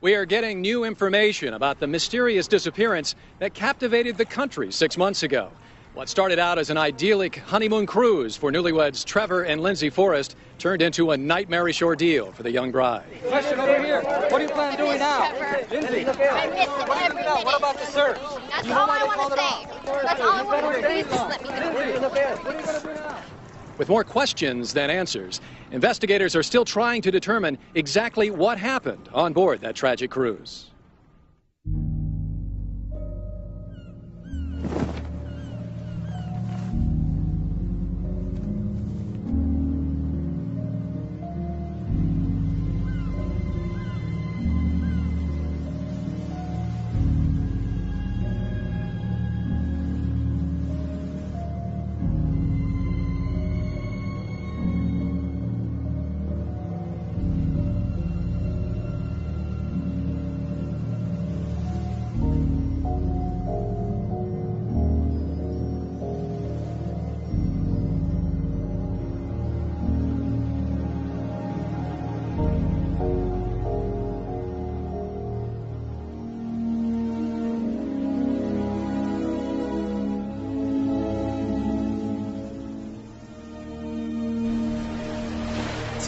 We are getting new information about the mysterious disappearance that captivated the country 6 months ago. What started out as an idyllic honeymoon cruise for newlyweds Trevor and Lindsay Forrest turned into a nightmarish ordeal for the young bride. Question over here. What do you plan on doing now? Lindsay, I miss it every minute. what about the search? That's all I want to say. That's all I want to say. Please just let me know. What are you going to do now? With more questions than answers, investigators are still trying to determine exactly what happened on board that tragic cruise.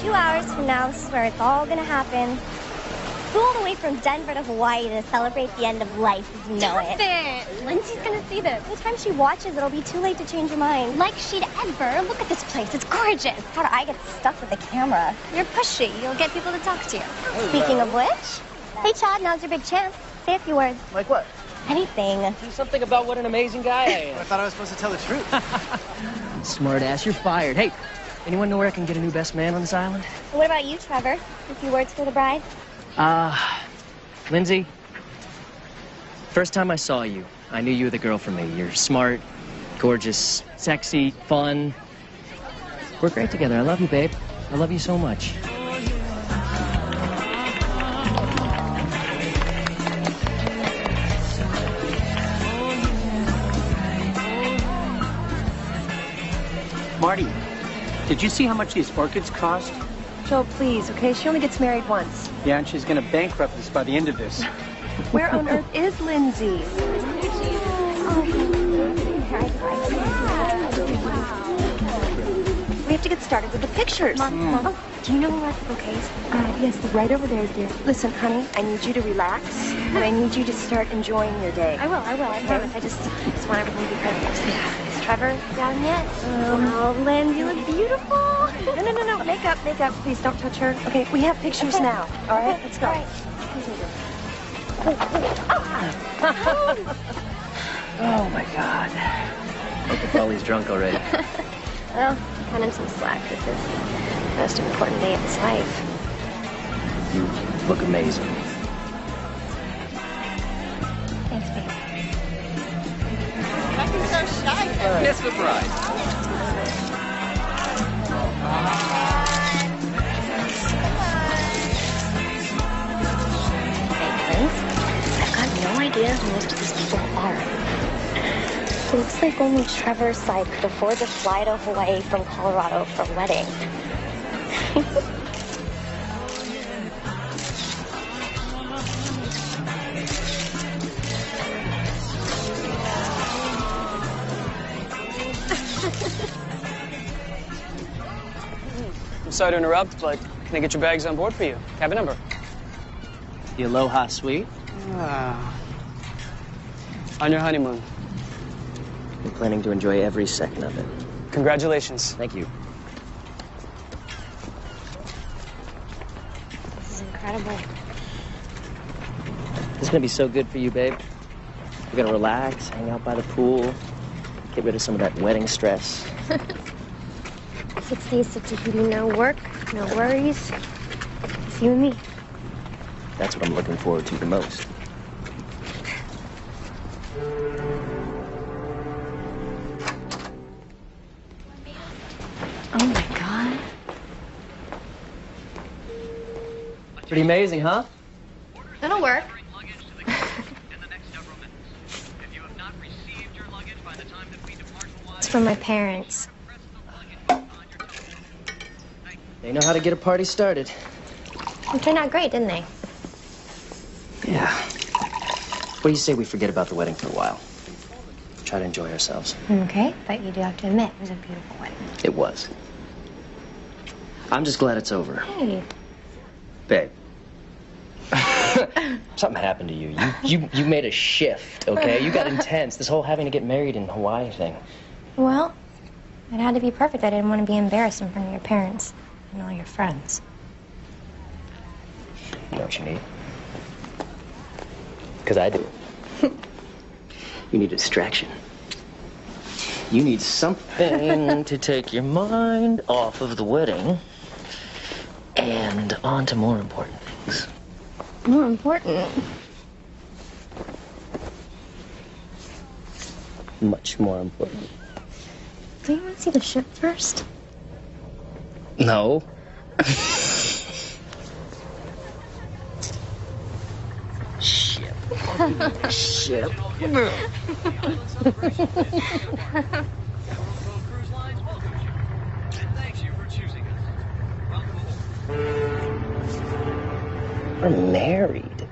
Hours from now, this is where it's all gonna happen. Flew all the way from Denver to Hawaii to celebrate the end of life as you know it. Lindsay's gonna see this. By the time she watches, it'll be too late to change her mind. Like she'd ever. Look at this place. It's gorgeous. How do I get stuck with the camera? You're pushy. You'll get people to talk to you. Speaking of which, hey Chad, now's your big chance. Say a few words. Like what? Anything. Do something about what an amazing guy I am. I thought I was supposed to tell the truth. Smart ass, you're fired. Hey, anyone know where I can get a new best man on this island? And what about you, Trevor? A few words for the bride? Lindsay, first time I saw you, I knew you were the girl for me. You're smart, gorgeous, sexy, fun. We're great together. I love you, babe. I love you so much. Marty, did you see how much these orchids cost? Joe, please, okay? She only gets married once. Yeah, and she's going to bankrupt us by the end of this. Where on earth is Lindsay? We have to get started with the pictures. Mom, oh, do you know where the bouquets? Yes, right over there, dear. Listen, honey, I need you to relax, and I need you to start enjoying your day. I will, I promise. I just want everything to be perfect. Is Trevor down yet? Oh, Lynn, you look beautiful. No. Makeup. Please don't touch her. Okay, we have pictures now. All right, let's go. All right. Oh, my God. Uncle Paulie's drunk already. Well, cut him some slack. This is the most important day of his life. You look amazing. Thanks, babe. Becky's so shy. Miss the bride. I've got no idea who most of these people are. It looks like only Trevor's side could afford to fly to Hawaii from Colorado for a wedding. I'm sorry to interrupt, but can I get your bags on board for you? Cabin number. The Aloha Suite. On your honeymoon. I'm planning to enjoy every second of it. Congratulations. Thank you. This is incredible. This is gonna be so good for you, babe. We're gonna relax, hang out by the pool, get rid of some of that wedding stress. 6 days to Tahiti, no work, no worries. It's you and me. That's what I'm looking forward to the most. Oh, my God. Pretty amazing, huh? It'll work. It's from my parents. They know how to get a party started. It turned out great, didn't they? Yeah. What do you say we forget about the wedding for a while? Try to enjoy ourselves. Okay, but you do have to admit it was a beautiful wedding. It was. I'm just glad it's over. Hey. Babe. Something happened to you. You made a shift, okay? You got intense. This whole having to get married in Hawaii thing. Well, it had to be perfect. I didn't want to be embarrassed in front of your parents and all your friends. You know what you need? Because I do. You need a distraction. You need something to take your mind off of the wedding and on to more important things. More important? Much more important. Do you want to see the ship first? No. Ship. Ship. We're married.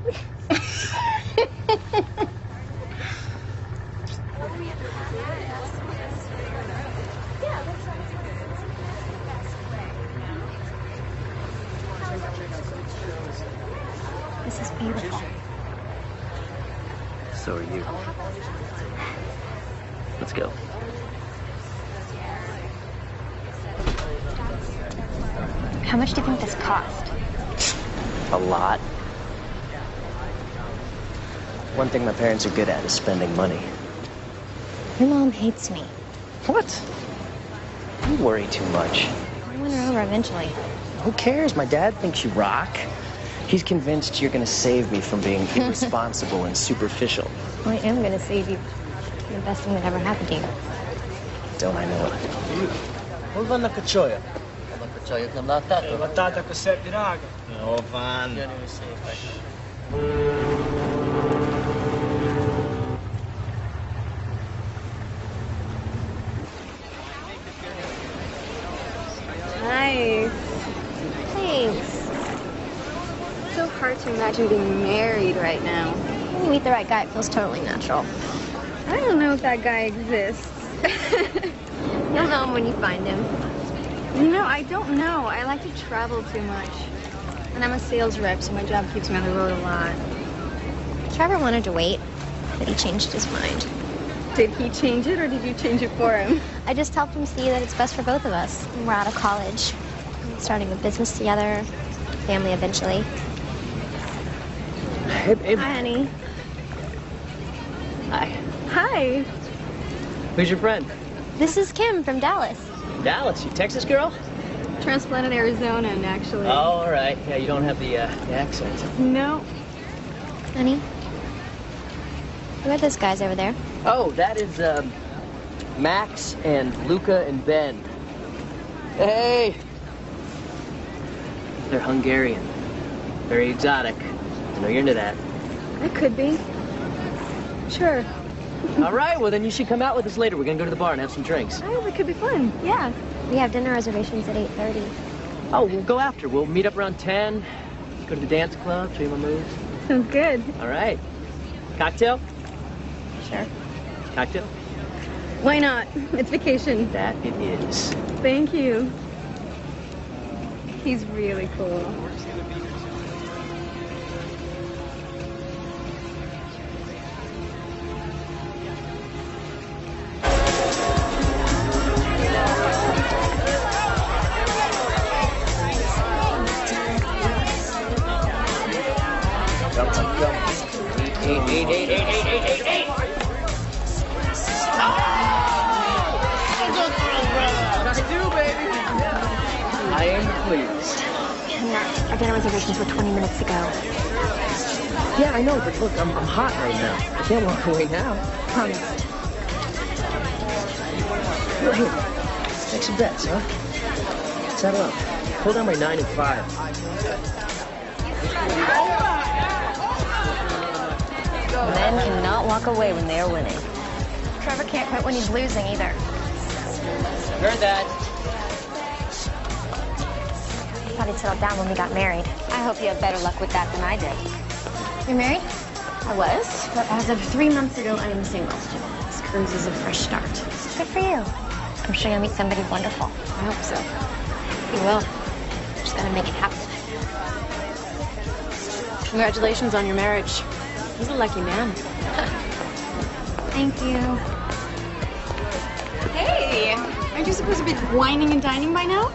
This is beautiful. So are you. Let's go. How much do you think this cost? A lot. One thing my parents are good at is spending money. Your mom hates me. What? You worry too much. I'll win her over eventually. Who cares? My dad thinks you rock. He's convinced you're gonna save me from being irresponsible and superficial. I am gonna save you. The best thing that ever happened to you. Don't I know it? Volvan na kachoya. Kachoya na batata. Batata ko sa pinaga. Oh, van. Nice. Thanks. It's so hard to imagine being married right now. When you meet the right guy, it feels totally natural. I don't know if that guy exists. You'll know him when you find him. No, I don't know. I like to travel too much. And I'm a sales rep, so my job keeps me on the road a lot. Trevor wanted to wait, but he changed his mind. Did he change it, or did you change it for him? I just helped him see that it's best for both of us. We're out of college, starting a business together, family eventually. Hey, babe. Hi, honey. Hi. Hi. Who's your friend? This is Kim from Dallas. Dallas, you Texas girl? Transplanted Arizonan, actually. Oh, all right. Yeah, you don't have the accent. No. Honey, who are those guys over there? Oh, that is Max and Luca and Ben. Hey. They're Hungarian. Very exotic. I know you're into that. I could be. Sure. All right, well, then you should come out with us later. We're going to go to the bar and have some drinks. Oh, that could be fun. Yeah. We have dinner reservations at 8:30. Oh, we'll go after. We'll meet up around 10, go to the dance club, show you my moves. Sounds good. All right. Cocktail? Sure. Cocktail? Why not? It's vacation. That it is. Thank you. He's really cool. I am pleased. Our dinner reservations were 20 minutes ago. Yeah, I know, but look, I'm hot right now. I can't walk away now. Promise. Well, here, let's make some bets, huh? Settle up. Pull down my 9 and 5. Men cannot walk away when they are winning. Trevor can't quit when he's losing either. Heard that. I thought he'd settle down when we got married. I hope you have better luck with that than I did. You're married? I was, but as of 3 months ago, I am single. This cruise is a fresh start. Good for you. I'm sure you'll meet somebody wonderful. I hope so. You will. Just gotta make it happen. Congratulations on your marriage. He's a lucky man. Thank you. Hey! Aren't you supposed to be whining and dining by now?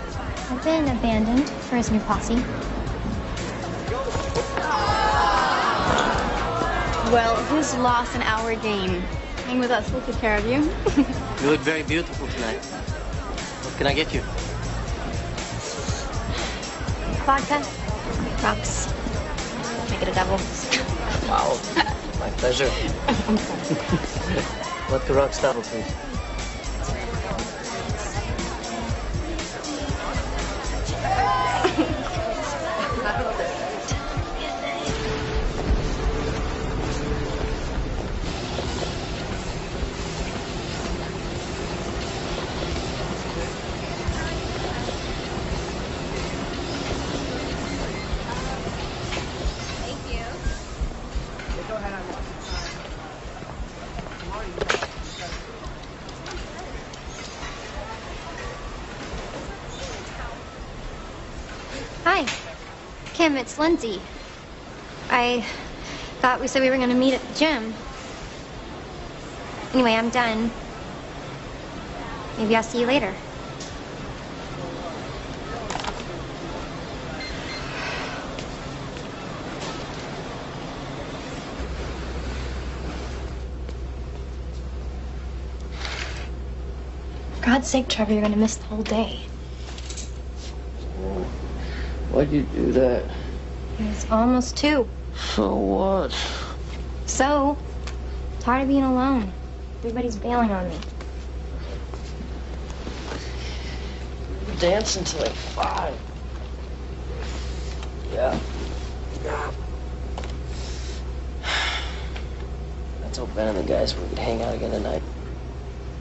I've been abandoned for his new posse. Well, whose loss and our gain? Hang with us, we'll take care of you. You look very beautiful tonight. What can I get you? Vodka. Rocks. Make it a double. Wow. My pleasure. Vodka rocks double, please. Hi. Kim, it's Lindsay. I thought we said we were going to meet at the gym. Anyway, I'm done. Maybe I'll see you later. For God's sake, Trevor, you're gonna miss the whole day. Why'd you do that? It's almost 2. So what? So, tired of being alone. Everybody's bailing on me. We're dancing till like 5. Yeah. I told Ben and the guys we could hang out again tonight.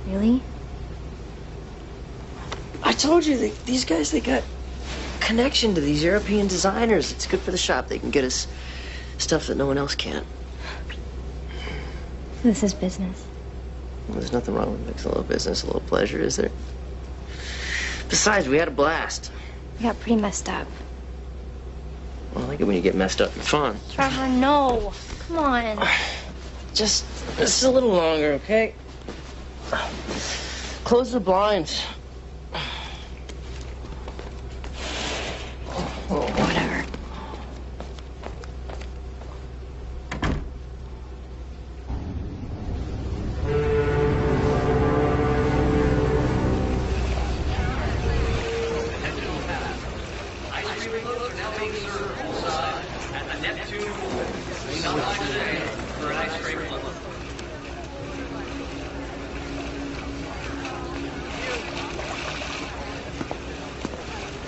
Really? I told you, these guys, they got connection to these European designers. It's good for the shop. They can get us stuff that no one else can. This is business. Well, there's nothing wrong with mixing a little business, a little pleasure, is there? Besides, we had a blast. We got pretty messed up. Well, I like it when you get messed up and fun. Trevor, no. Come on. Just a little longer, okay? Close the blinds. Oh, whatever.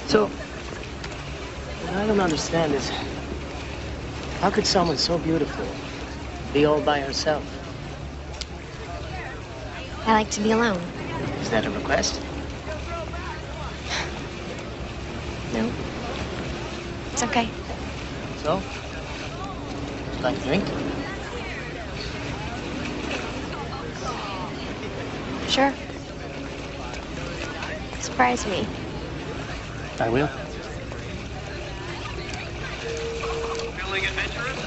So, what I don't understand is, how could someone so beautiful be all by herself? I like to be alone. Is that a request? No. It's okay. So? Would you like a drink? Sure. Surprise me. I will. Feeling adventurous?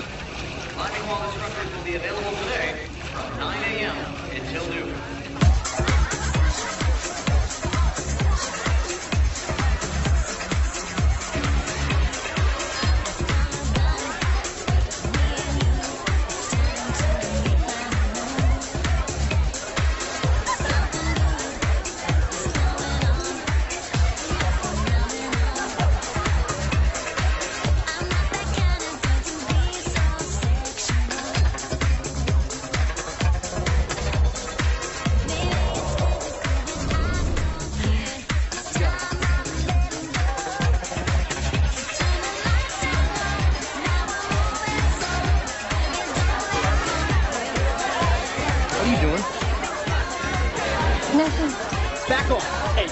Climbing wall instructors will be available today from 9 a.m. until noon.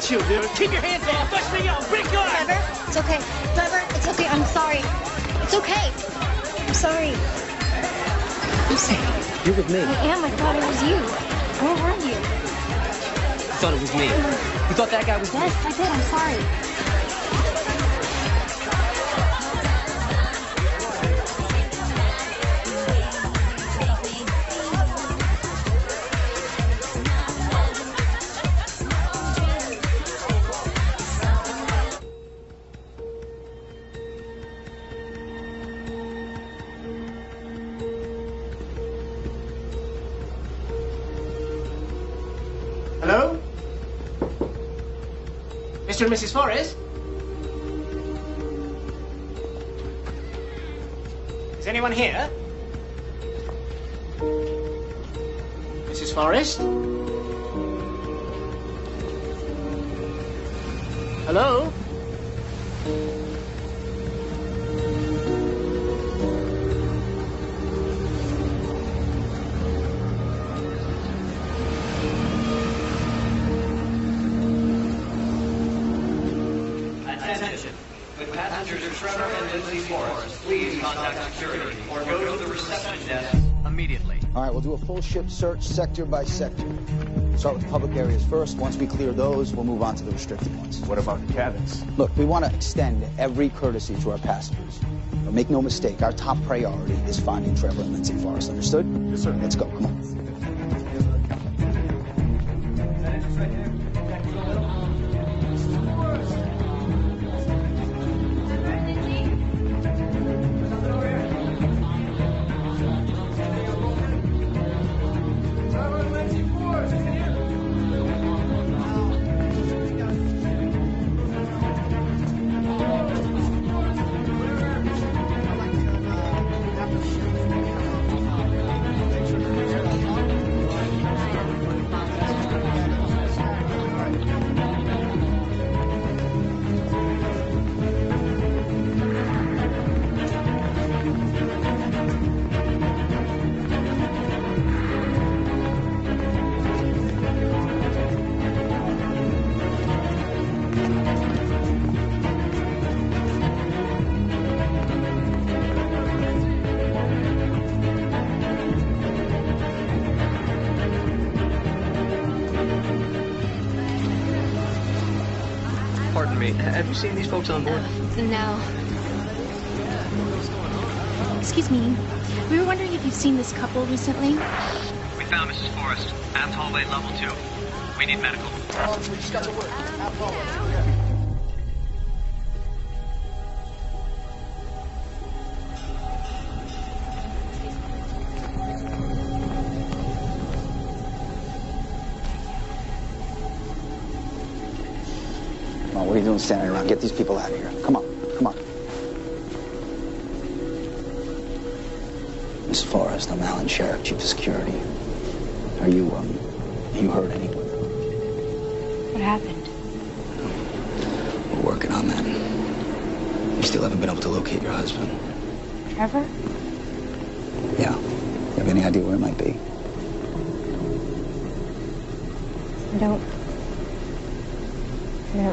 Chill, dude. Keep your hands off. Touch me up. Bring your arm. Trevor, it's okay. Trevor, it's okay. I'm sorry. It's okay. I'm sorry. Lucy, you're with me. I am. I thought it was you. Where were you? You thought it was me. You thought that guy was me. Yes, I did. I'm sorry. Hello? Mr. and Mrs. Forrest? Is anyone here? Mrs. Forrest? Hello? Attention. With passengers Trevor and Lindsay Forrest, please contact security or go to the reception desk immediately. All right, we'll do a full ship search sector by sector. Start with the public areas first. Once we clear those, we'll move on to the restricted ones. What about the cabins? Look, we want to extend every courtesy to our passengers. But make no mistake, our top priority is finding Trevor and Lindsay Forrest. Understood? Yes, sir. Let's go. Come on. Pardon me, have you seen these folks on board? No. Excuse me. We were wondering if you've seen this couple recently. We found Mrs. Forrest. Aft hallway level 2. We need medical. We just got to work. Come on, what are you doing standing around? Get these people out of here. Come on, come on. Miss Forrest, I'm Alan Sheriff, Chief of Security. Are you hurt anyone? What happened? We're working on that. We still haven't been able to locate your husband. Trevor? Yeah. You have any idea where it might be? I don't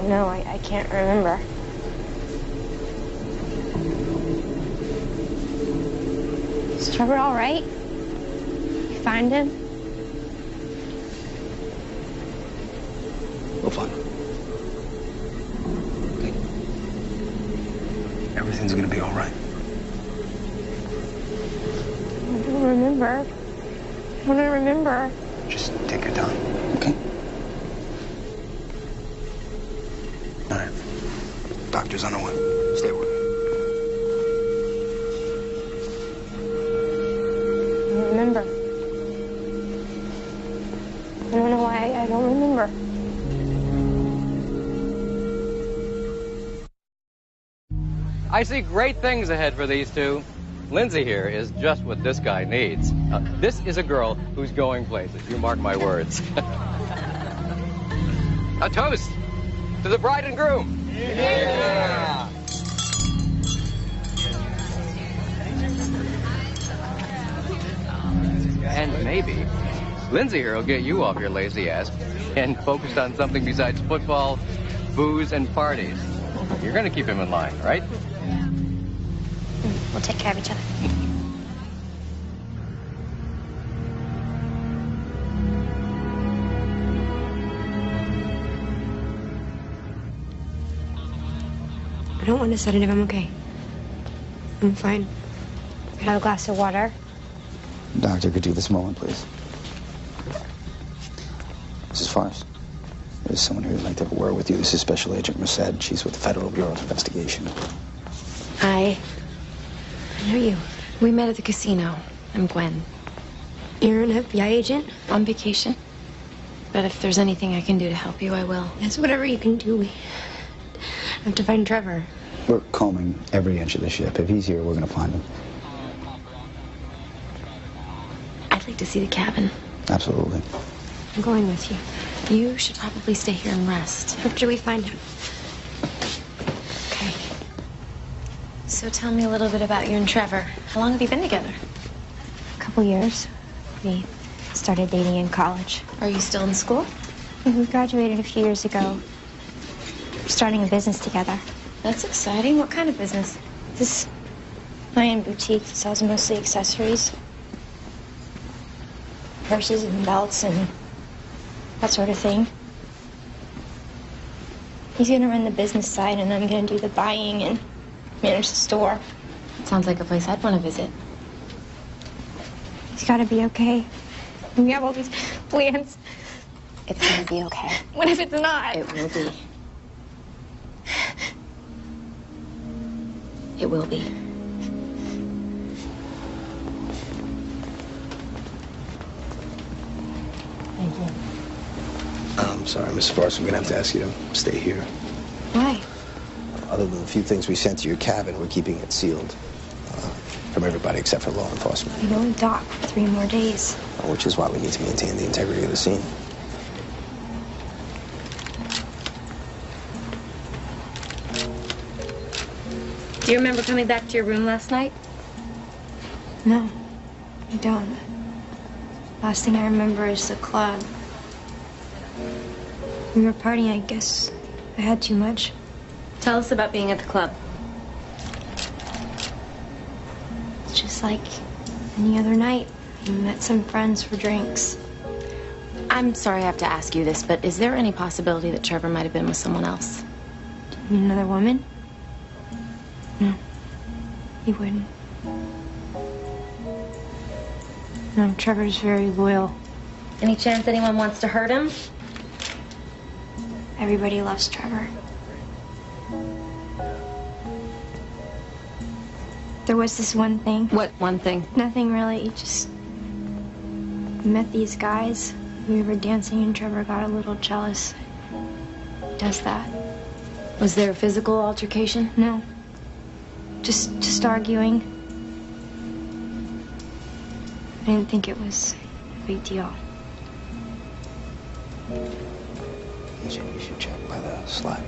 know. I can't remember. Is Trevor all right? You find him? We'll find him. Okay. Everything's gonna be all right. I don't remember. I don't remember. Just take your time, okay? All right. Doctor's on the way. Stay with me. I don't remember. I don't know why I don't remember. I see great things ahead for these two. Lindsay here is just what this guy needs. This is a girl who's going places. You mark my words. A toast to the bride and groom. Yeah. And maybe Lindsay here will get you off your lazy ass and focused on something besides football, booze, and parties. You're going to keep him in line, right? We'll take care of each other. don't want a sedative. I'm okay. I'm fine. Could I have a glass of water? Doctor, could you this moment, please? Mrs. Forrest, there's someone here who'd like to have a word with you. This is Special Agent Merced. She's with the Federal Bureau of Investigation. Hi. I know you. We met at the casino. I'm Gwen. You're an FBI agent? On vacation. But if there's anything I can do to help you, I will. Yes, whatever you can do. We have to find Trevor. We're combing every inch of the ship. If he's here, we're going to find him. I'd like to see the cabin. Absolutely. I'm going with you. You should probably stay here and rest. After we find him. Okay. So tell me a little bit about you and Trevor. How long have you been together? A couple years. We started dating in college. Are you still in school? We graduated a few years ago. We're starting a business together. That's exciting. What kind of business? This high-end boutique that sells mostly accessories. Purses and belts and that sort of thing. He's gonna run the business side and I'm gonna do the buying and manage the store. Sounds like a place I'd want to visit. He's gotta be okay. We have all these plans. It's gonna be okay. What if it's not? It will be. It will be. Thank you. I'm sorry, Mrs. Forrest. I'm going to have to ask you to stay here. Why? Other than the few things we sent to your cabin, we're keeping it sealed. From everybody except for law enforcement. We only dock for 3 more days. Which is why we need to maintain the integrity of the scene. Do you remember coming back to your room last night? No, I don't. Last thing I remember is the club. We were partying, I guess. I had too much. Tell us about being at the club. It's just like any other night. We met some friends for drinks. I'm sorry I have to ask you this, but is there any possibility that Trevor might have been with someone else? You mean another woman? No, he wouldn't. No, Trevor's very loyal. Any chance anyone wants to hurt him? Everybody loves Trevor. There was this one thing. What one thing? Nothing really, just we met these guys. We were dancing and Trevor got a little jealous. He does that. Was there a physical altercation? No. Just arguing. I didn't think it was a big deal. You should check by the slide.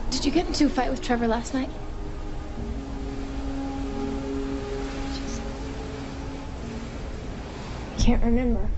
Did you get into a fight with Trevor last night? I can't remember.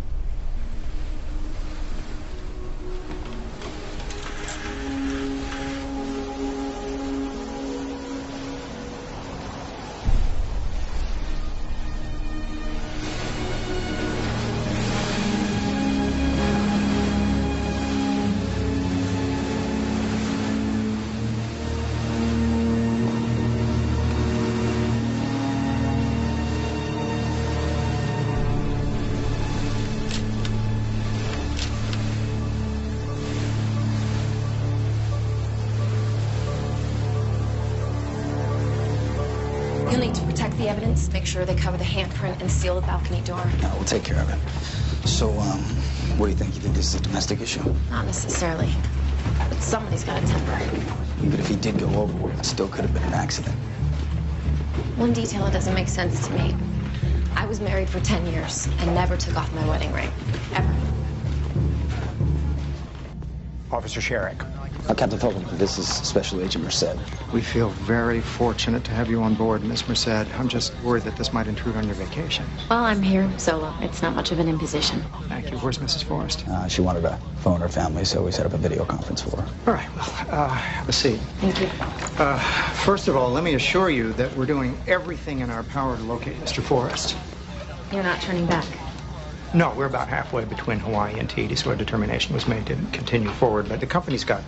You'll need to protect the evidence, make sure they cover the handprint, and seal the balcony door. No, we'll take care of it. So, what do you think? You think this is a domestic issue? Not necessarily. But somebody's got a temper. Even if he did go overboard, it still could have been an accident. One detail that doesn't make sense to me. I was married for 10 years and never took off my wedding ring. Ever. Officer Sherrick. Captain Fulton, this is Special Agent Merced. We feel very fortunate to have you on board, Miss Merced. I'm just worried that this might intrude on your vacation. Well, I'm here solo. It's not much of an imposition. Thank you. Where's Mrs. Forrest? She wanted to phone her family, so we set up a video conference for her. All right, well, have a seat. Thank you. First of all, let me assure you that we're doing everything in our power to locate Mr. Forrest. You're not turning back. No, we're about halfway between Hawaii and Tahiti, so a determination was made to continue forward. But the company's got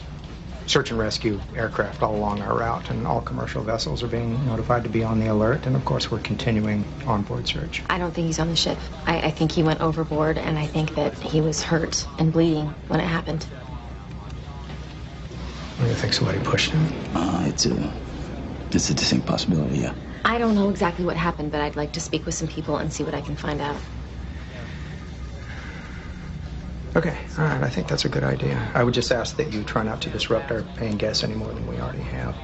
search and rescue aircraft all along our route, and all commercial vessels are being notified to be on the alert. And of course, we're continuing onboard search. I don't think he's on the ship. I think he went overboard, and I think that he was hurt and bleeding when it happened. Do you think somebody pushed him? It's a distinct possibility, yeah. I don't know exactly what happened, but I'd like to speak with some people and see what I can find out. Okay, all right, I think that's a good idea. I would just ask that you try not to disrupt our paying guests any more than we already have.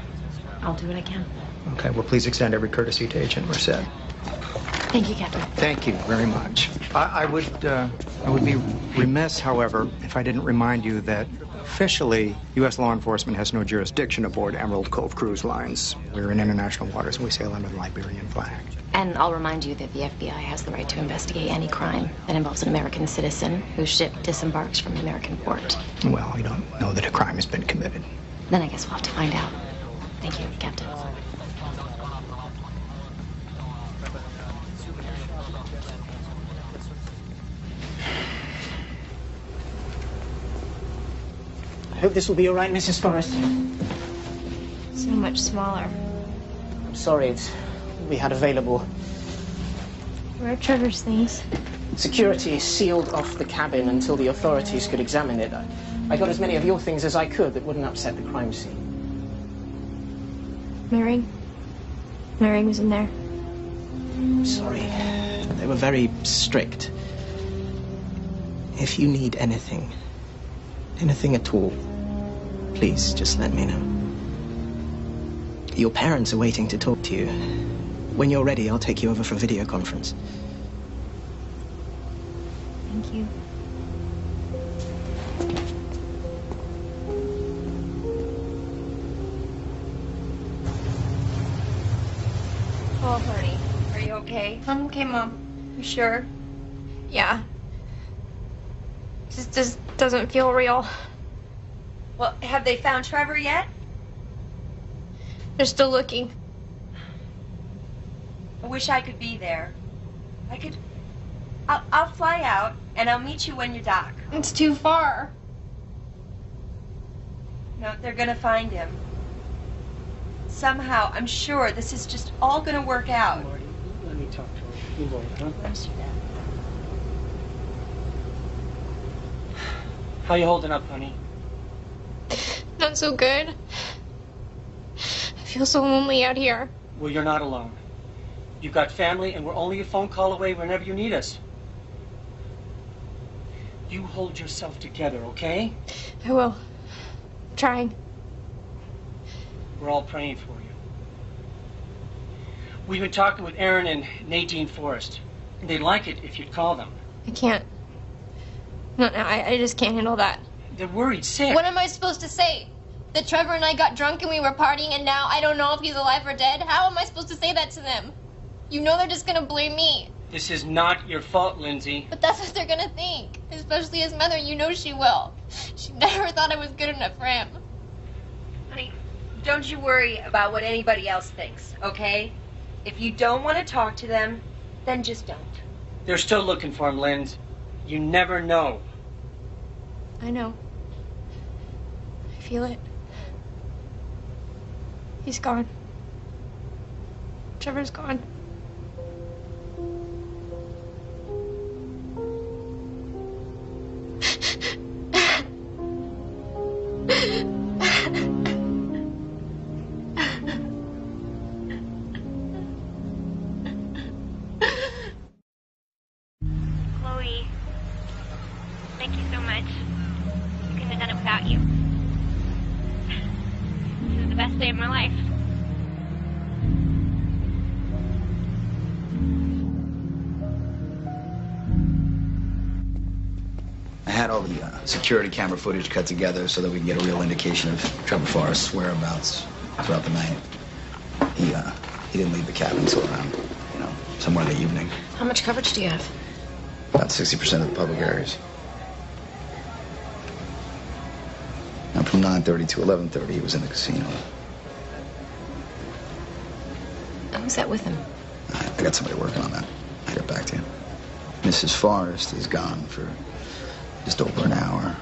I'll do what I can. Okay, well, please extend every courtesy to Agent Merced. Thank you, Captain. Thank you very much. I would be remiss, however, if I didn't remind you that officially, U.S. law enforcement has no jurisdiction aboard Emerald Cove Cruise Lines. We're in international waters and we sail under the Liberian flag. And I'll remind you that the FBI has the right to investigate any crime that involves an American citizen whose ship disembarks from an American port. Well, we don't know that a crime has been committed. Then I guess we'll have to find out. Thank you, Captain. I hope this will be all right, Mrs. Forrest. So much smaller. I'm sorry, it's all we had available. Where are Trevor's things? Security sealed off the cabin until the authorities could examine it. I got as many of your things as I could that wouldn't upset the crime scene. Mary? Mary was in there. Sorry. They were very strict. If you need anything at all, please just let me know. Your parents are waiting to talk to you. When you're ready, I'll take you over for a video conference. Thank you. Oh, honey, are you okay? I'm okay, Mom. You sure? Yeah. Just doesn't feel real. Well, have they found Trevor yet? They're still looking. I wish I could be there. I'll fly out, and I'll meet you when you dock. It's too far. No, they're gonna find him. Somehow, I'm sure this is just all gonna work out. Marty, let me talk to her. You won't, huh? Let's do that. How you holding up, honey? Not so good. I feel so lonely out here. Well, you're not alone. You've got family, and we're only a phone call away whenever you need us. You hold yourself together, okay? I will. I'm trying. We're all praying for you. We've been talking with Aaron and Nadine Forrest. They'd like it if you'd call them. I can't. No, I just can't handle that. They're worried sick. What am I supposed to say? That Trevor and I got drunk and we were partying and now I don't know if he's alive or dead? How am I supposed to say that to them? You know they're just gonna blame me. This is not your fault, Lindsay. But that's what they're gonna think. Especially his mother, you know she will. She never thought I was good enough for him. Honey, don't you worry about what anybody else thinks, okay? If you don't want to talk to them, then just don't. They're still looking for him, Linz. You never know. I know. I feel it. He's gone. Trevor's gone. Chloe, thank you so much. I couldn't have done it without you. This is the best day of my life. I had all the security camera footage cut together so that we can get a real indication of Trevor Forrest's whereabouts throughout the night. He didn't leave the cabin until around, somewhere in the evening. How much coverage do you have? About 60% of the public areas. And from 9:30 to 11:30, he was in the casino. Who's that with him? I got somebody working on that. I'll get back to you. Mrs. Forrest is gone for just over an hour.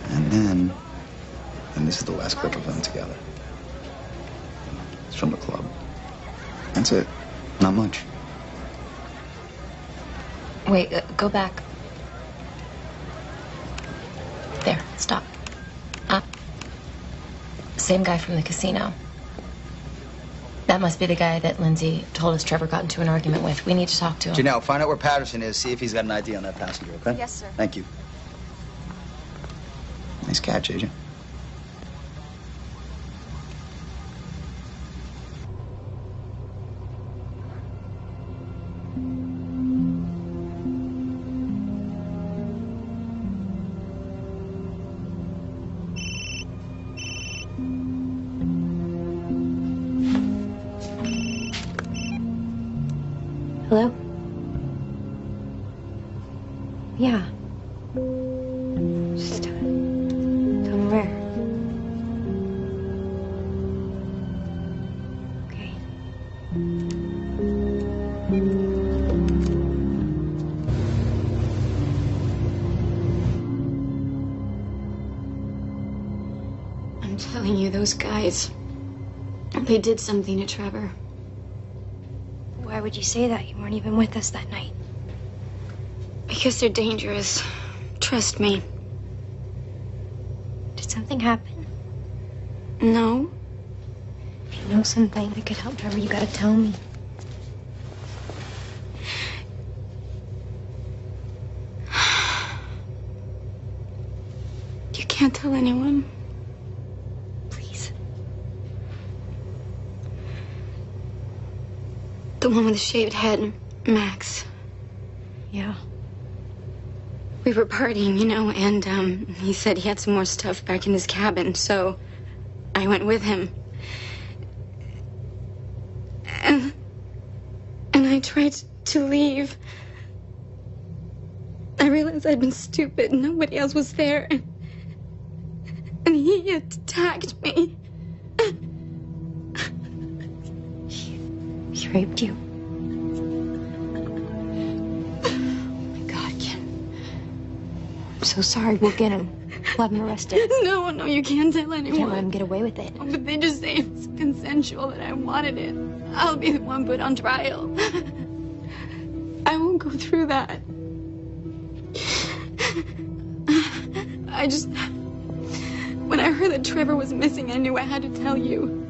And this is the last clip of them together. It's from the club. That's it. Not much. Wait, go back. There, stop. Same guy from the casino. That must be the guy that Lindsay told us Trevor got into an argument with. We need to talk to him. Janelle, find out where Patterson is, see if he's got an ID on that passenger, okay? Yes, sir. Thank you. Nice catch, Agent. Hello? Yeah. Just tell me where. Okay. I'm telling you, those guys, they did something to Trevor. Why would you say that? You weren't even with us that night. Because they're dangerous. Trust me. Did something happen? No. If you know something that could help Trevor, you gotta tell me. You can't tell anyone. Please. The one with the shaved head, Max. Yeah. We were partying, and he said he had some more stuff back in his cabin, so I went with him. And I tried to leave. I realized I'd been stupid. Nobody else was there. And he attacked me. He raped you. I'm so sorry. We'll get him. We'll have him arrested. No, you can't tell anyone. Can't let him get away with it. Oh, but they just say it's consensual that I wanted it. I'll be the one put on trial. I won't go through that. When I heard that Trevor was missing, I knew I had to tell you.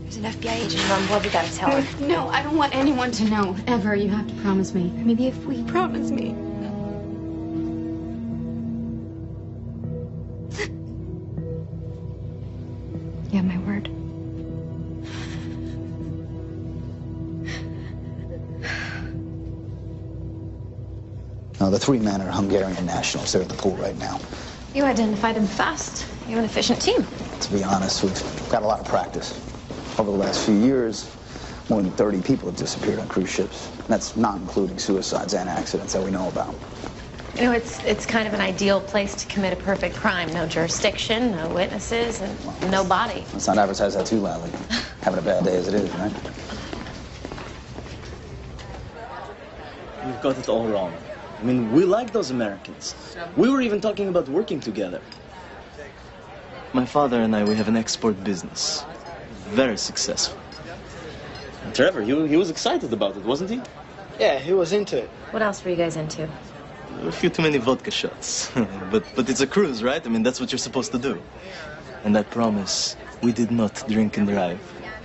There's an FBI agent on board. We gotta tell her. No, I don't want anyone to know. Ever. You have to promise me. Maybe if we... Promise me. Yeah, my word. Now, the three men are Hungarian nationals. They're at the pool right now. You identify them fast. You have an efficient team. To be honest, we've got a lot of practice. Over the last few years, more than 30 people have disappeared on cruise ships. And that's not including suicides and accidents that we know about. It's kind of an ideal place to commit a perfect crime. No jurisdiction, no witnesses, and no body. Let's not advertise that too loudly. Having a bad day as it is, right? You've got it all wrong. I mean, we like those Americans. We were even talking about working together. My father and I, we have an export business. Very successful. And Trevor, he was excited about it, wasn't he? Yeah, he was into it. What else were you guys into? A few too many vodka shots. but it's a cruise, right? I mean, that's what you're supposed to do. And I promise, we did not drink and drive.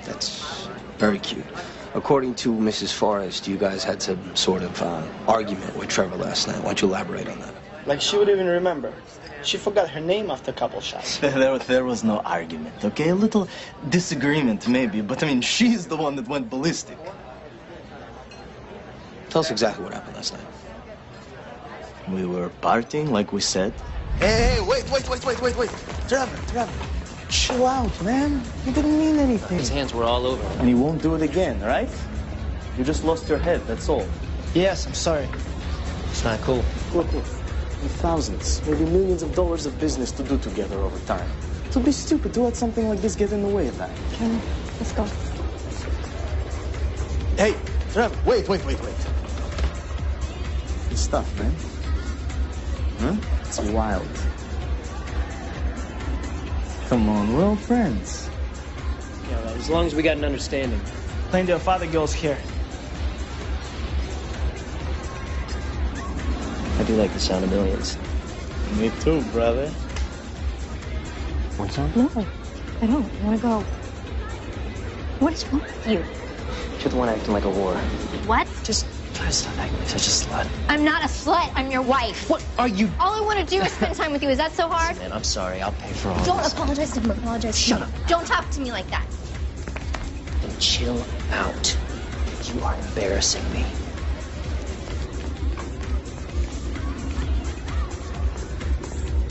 That's very cute. According to Mrs. Forrest, you guys had some sort of argument with Trevor last night. Why don't you elaborate on that? Like she would even remember. She forgot her name after a couple shots. There was no argument, okay? A little disagreement, maybe. But, I mean, she's the one that went ballistic. Tell us exactly what happened last night. We were partying like we said. Hey, wait. Trevor. Chill out, man. He didn't mean anything. His hands were all over him. And he won't do it again, right? You just lost your head, that's all. Yes, I'm sorry. It's not cool. Look. With thousands, maybe millions of dollars of business to do together over time. It would be stupid to let something like this get in the way of that. Ken, let's go. Hey, Trevor, wait. Good stuff, man. Huh? It's wild. Come on, we're all friends. Yeah, well, as long as we got an understanding. Plenty of other girls here. I do like the sound of millions. Me too, brother. Want some? No, I don't. I want to go. What is wrong with you? You're the one acting like a whore. What? Just try to stop acting like such a slut. I'm not a slut. I'm your wife. What are you? All I want to do is spend time with you. Is that so hard? Man, I'm sorry. I'll pay for all Don't this. apologize to him. Apologize. Shut up. Don't talk to me like that. Then chill out. You are embarrassing me.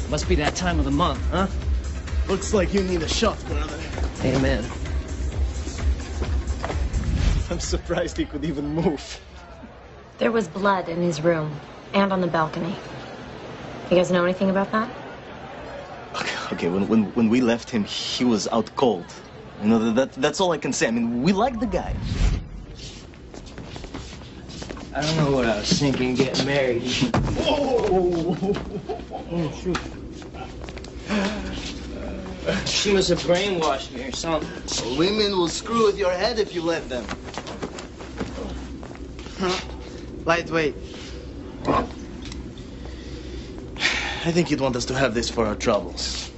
Must be that time of the month, huh? Looks like you need a shot, brother. Amen. I'm surprised he could even move. There was blood in his room and on the balcony. You guys know anything about that? Okay, when we left him, he was out cold. You know, that's all I can say. I mean, we like the guy. I don't know what I was thinking getting married. Whoa! Oh, shoot. She must have brainwashed me or something. Women will screw with your head if you let them. Lightweight. I think you'd want us to have this for our troubles.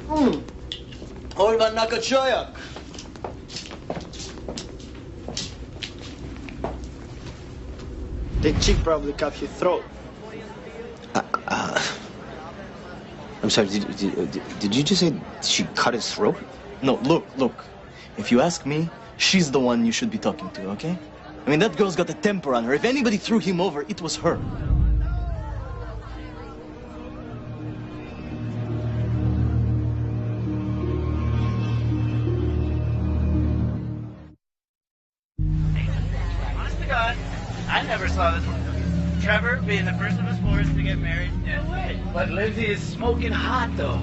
Orban Nakachoyak. The chick probably cut your throat. I'm sorry, did you just say she cut his throat? No, look. If you ask me, she's the one you should be talking to, okay? I mean, that girl's got a temper on her. If anybody threw him over, it was her. Honest to God, I never saw this one. Trevor being the first of his fours to get married. No way. But Lindsay is smoking hot, though.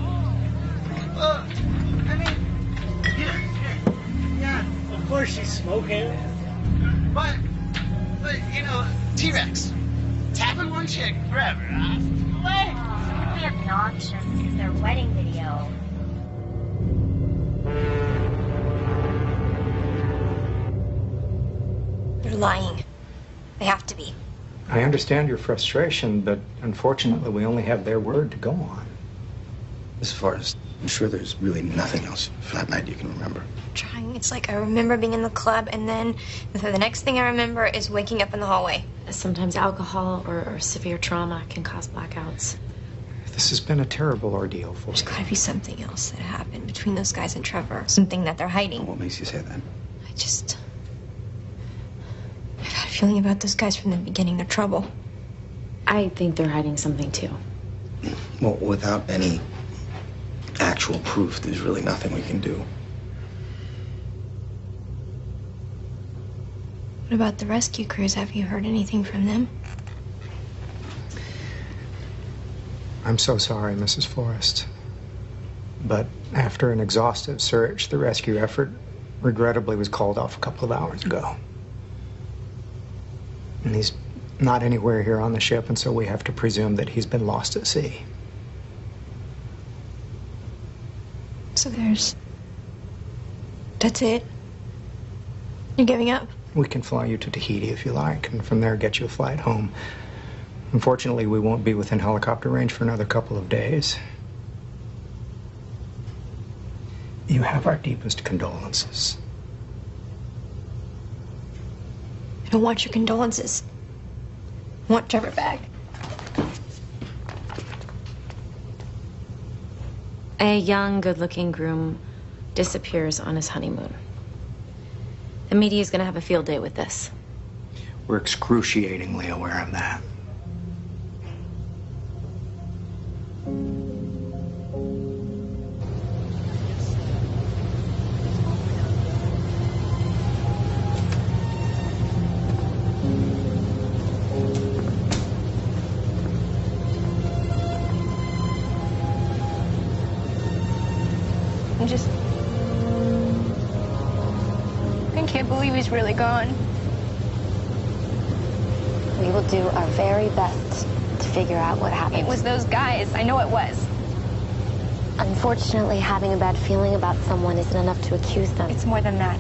Well, I mean, yeah, of course she's smoking. But you know, T-Rex, tapping one chick forever, huh? What? You're obnoxious. This is their wedding video. They're lying. They have to be. I understand your frustration, but unfortunately we only have their word to go on. As far as I'm sure there's really nothing else from that night you can remember. Trying. It's like I remember being in the club, and then the next thing I remember is waking up in the hallway. Sometimes alcohol or severe trauma can cause blackouts. This has been a terrible ordeal for There's you. got to be something else that happened between those guys and Trevor. Something that they're hiding. What makes you say that? I've had a feeling about those guys from the beginning. They're trouble. I think they're hiding something too. Well, without any actual proof, there's really nothing we can do. What about the rescue crews? Have you heard anything from them? I'm so sorry, Mrs. Forrest. But after an exhaustive search, the rescue effort regrettably was called off a couple of hours ago. And he's not anywhere here on the ship, and so we have to presume that he's been lost at sea. So that's it? You're giving up? We can fly you to Tahiti if you like, and from there get you a flight home. Unfortunately, we won't be within helicopter range for another couple of days. You have our deepest condolences. I don't want your condolences. I want Trevor back. A young, good-looking groom disappears on his honeymoon. The media is going to have a field day with this. We're excruciatingly aware of that. I can't believe he's really gone. We will do our very best to figure out what happened. It was those guys. I know it was. Unfortunately, having a bad feeling about someone isn't enough to accuse them. It's more than that.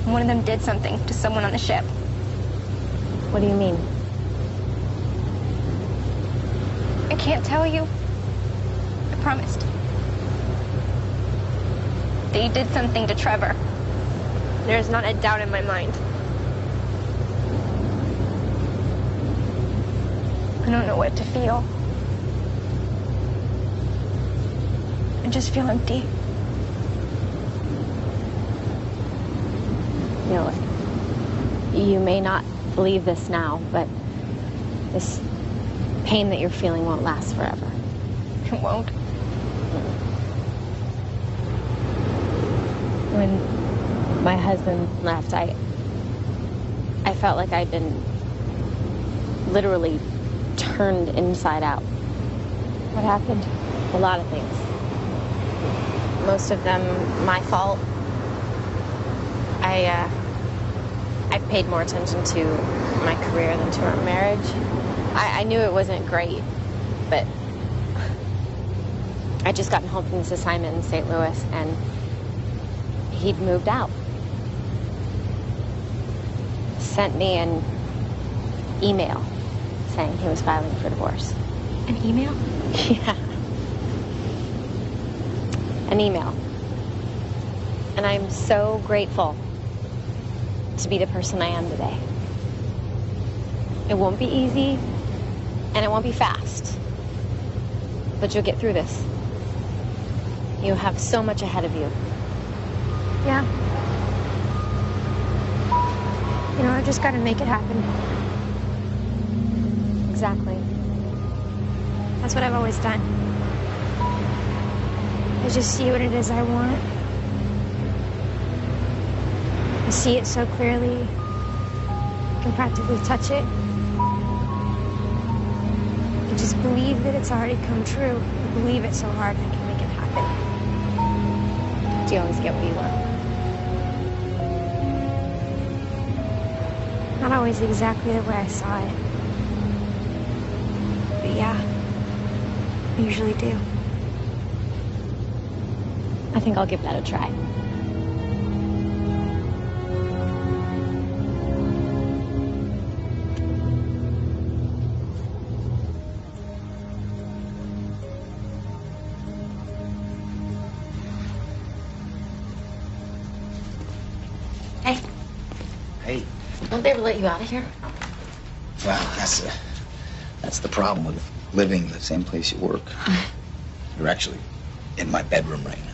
One of them did something to someone on the ship. What do you mean? I can't tell you. I promised. They did something to Trevor. There's not a doubt in my mind. I don't know what to feel. I just feel empty. You know, you may not believe this now, but this pain that you're feeling won't last forever. It won't. When my husband left, I felt like I'd been literally turned inside out. What happened? A lot of things. Most of them my fault. I paid more attention to my career than to our marriage. I knew it wasn't great, but I'd just gotten home from this assignment in St. Louis, and he'd moved out. Sent me an email saying he was filing for divorce. An email? Yeah. An email. And I'm so grateful to be the person I am today. It won't be easy, and it won't be fast, but you'll get through this. You have so much ahead of you. Yeah. You know, I just gotta make it happen. Exactly. That's what I've always done. I just see what it is I want. I see it so clearly. I can practically touch it. I just believe that it's already come true. I believe it so hard I can make it happen. Do you always get what you want? Not always exactly the way I saw it. But yeah, I usually do. I think I'll give that a try. Hey. Hey. Won't they ever let you out of here? Well, that's the problem with living the same place you work. You're actually in my bedroom right now.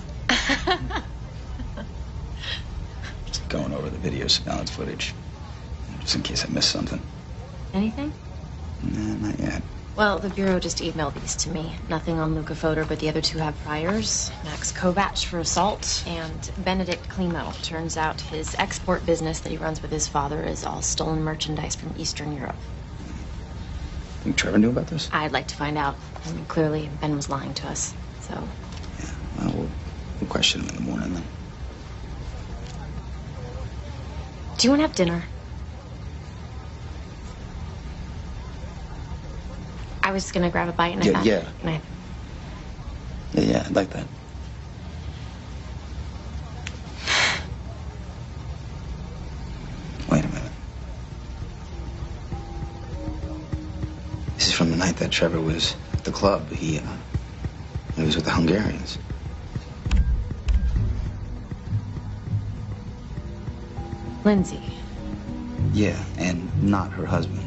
Just going over the video surveillance footage, just in case I missed something. Anything? Nah, not yet. Well, the Bureau just emailed these to me. Nothing on Luca Fodor, but the other two have priors. Max Kovac for assault and Benedict Klimo. Turns out his export business that he runs with his father is all stolen merchandise from Eastern Europe. Think Trevor knew about this? I'd like to find out. I mean, clearly, Ben was lying to us, so... Yeah, well, we'll question him in the morning, then. Do you want to have dinner? I was gonna grab a bite and I thought... Yeah. And I... Yeah, I'd like that. Wait a minute. This is from the night that Trevor was at the club. He was with the Hungarians. Lindsay. Yeah, and not her husband.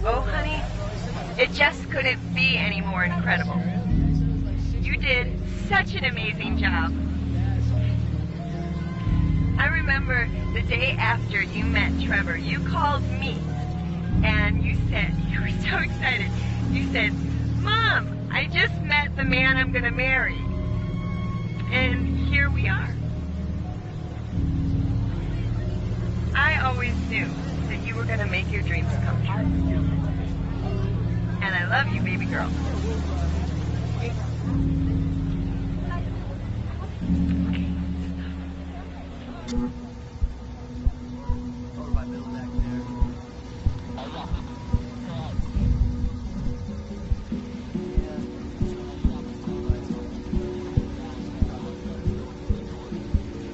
Oh, honey, it just incredible. You did such an amazing job. I remember the day after you met Trevor, you called me and you said, you were so excited. You said, Mom, I just met the man I'm going to marry. And here we are. I always knew that you were going to make your dreams come true. And I love you, baby girl.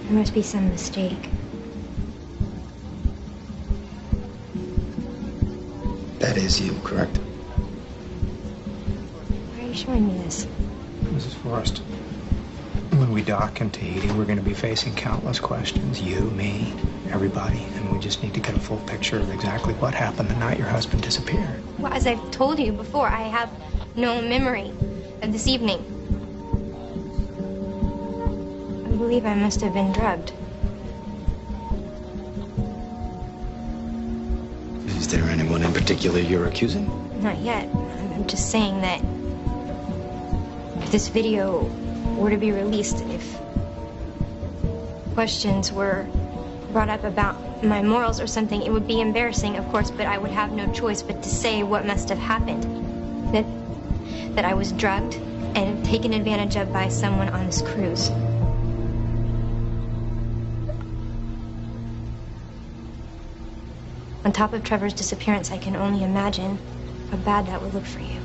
There must be some mistake. That is you, correct? Why are you showing me this? Mrs. Forrest, when we dock in Tahiti, we're going to be facing countless questions. You, me, everybody. And we just need to get a full picture of exactly what happened the night your husband disappeared. Well, as I've told you before, I have no memory of this evening. I believe I must have been drugged. Is there anyone in particular you're accusing? Not yet. I'm just saying that if this video were to be released, if questions were brought up about my morals or something, it would be embarrassing, of course, but I would have no choice but to say what must have happened. That I was drugged and taken advantage of by someone on this cruise. On top of Trevor's disappearance, I can only imagine how bad that would look for you.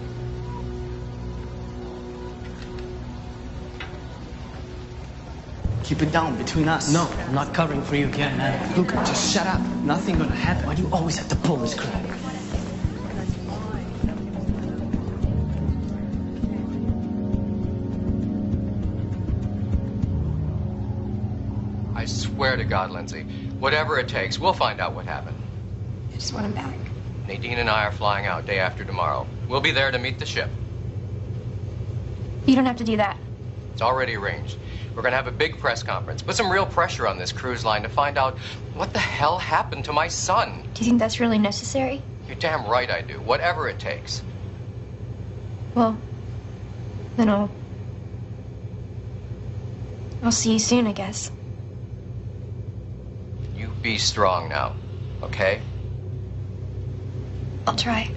Keep it down between us. No, I'm not covering for you again, man. Luca, just shut up. Nothing gonna happen. Why do you always have to pull this crap? I swear to God, Lindsay, whatever it takes, we'll find out what happened. I just want him back. Nadine and I are flying out day after tomorrow. We'll be there to meet the ship. You don't have to do that. It's already arranged. We're going to have a big press conference. Put some real pressure on this cruise line to find out what the hell happened to my son. Do you think that's really necessary? You're damn right I do. Whatever it takes. Well, then I'll see you soon, I guess. You be strong now, okay? I'll try.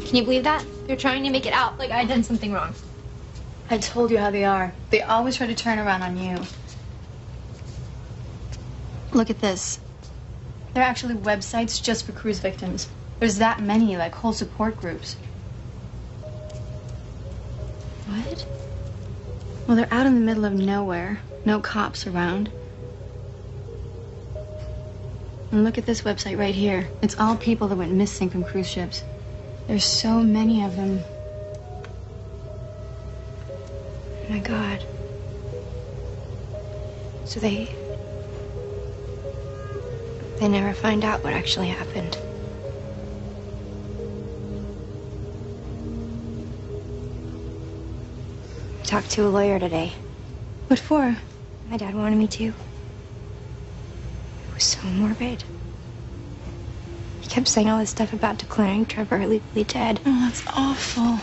Can you believe that? They're trying to make it out like I done something wrong. I told you how they are. They always try to turn around on you. Look at this. There are actually websites just for cruise victims. There's that many, like whole support groups. What? Well, they're out in the middle of nowhere. No cops around. And look at this website right here. It's all people that went missing from cruise ships. There's so many of them. Oh my God. So they never find out what actually happened. I talked to a lawyer today. What for? My dad wanted me to. It was so morbid. He kept saying all this stuff about declaring Trevor legally dead. Oh, that's awful.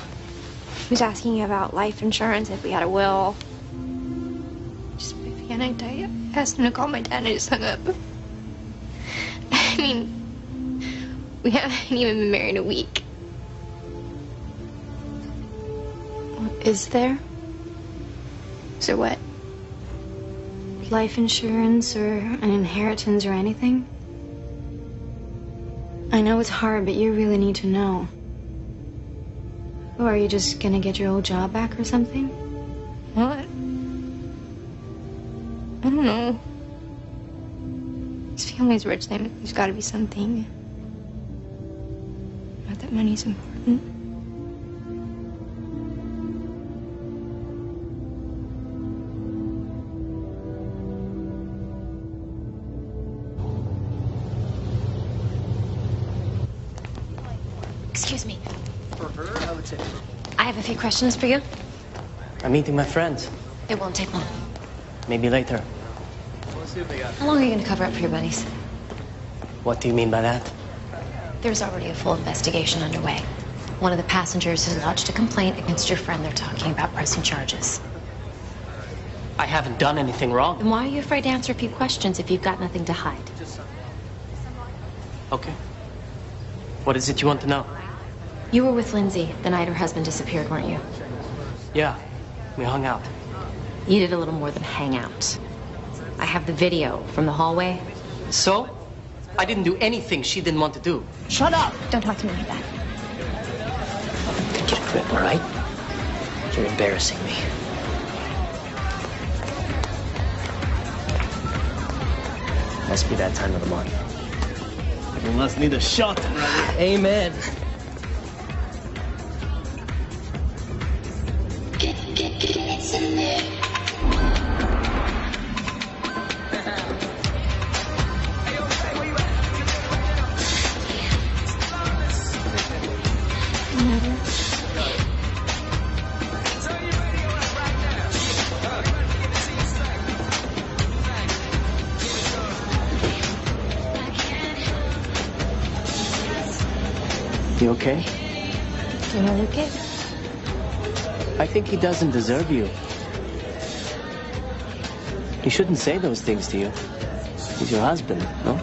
He was asking about life insurance, if we had a will. Just my panicked. I asked him to call my dad and I just hung up. I mean, we haven't even been married a week. Is there? Is there what? Life insurance or an inheritance or anything? I know it's hard, but you really need to know. Or are you just gonna get your old job back or something? What? I don't know. His family's rich, then there's gotta be something. not that money's important. Excuse me. For her, I would say. I have a few questions for you. I'm meeting my friends. It won't take long. Maybe later. Let's see what they got. How long are you going to cover up for your buddies? What do you mean by that? There's already a full investigation underway. One of the passengers has lodged a complaint against your friend. They're talking about pressing charges. I haven't done anything wrong. Then why are you afraid to answer a few questions if you've got nothing to hide? Okay. What is it you want to know? You were with Lindsay the night her husband disappeared, weren't you? Yeah, we hung out. You did a little more than hang out. I have the video from the hallway. So? I didn't do anything she didn't want to do. Shut up! Don't talk to me like that. Get a grip, all right? You're embarrassing me. Must be that time of the month. You must need a shot, brother. Amen. You okay? Do I look it? I think he doesn't deserve you. He shouldn't say those things to you. He's your husband, no?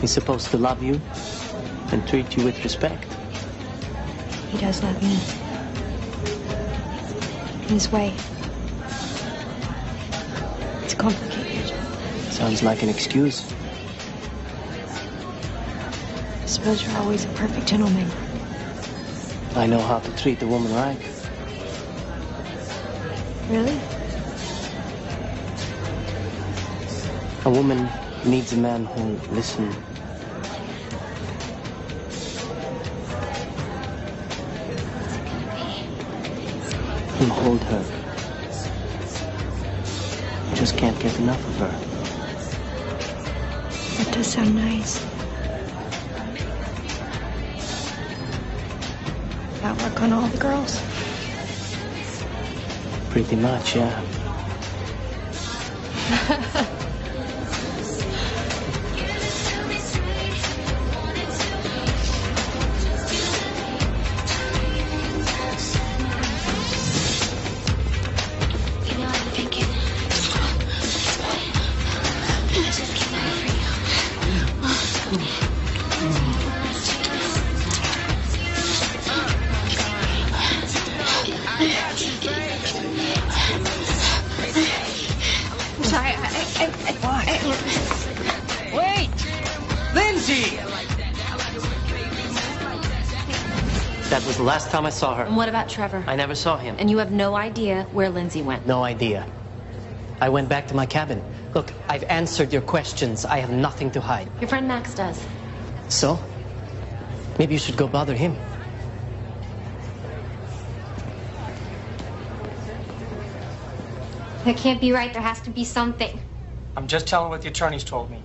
He's supposed to love you and treat you with respect. He does love me. In his way. It's complicated. Sounds like an excuse. I suppose you're always a perfect gentleman. I know how to treat a woman right. Really? A woman needs a man who'll listen. Who'll hold her. You just can't get enough of her. That does sound nice. That work on all the girls? Pretty much, yeah. Wait! Lindsay! That was the last time I saw her. And what about Trevor? I never saw him. And you have no idea where Lindsay went? No idea. I went back to my cabin. Look, I've answered your questions. I have nothing to hide. Your friend Max does. So? Maybe you should go bother him. That can't be right. There has to be something. I'm just telling what the attorneys told me.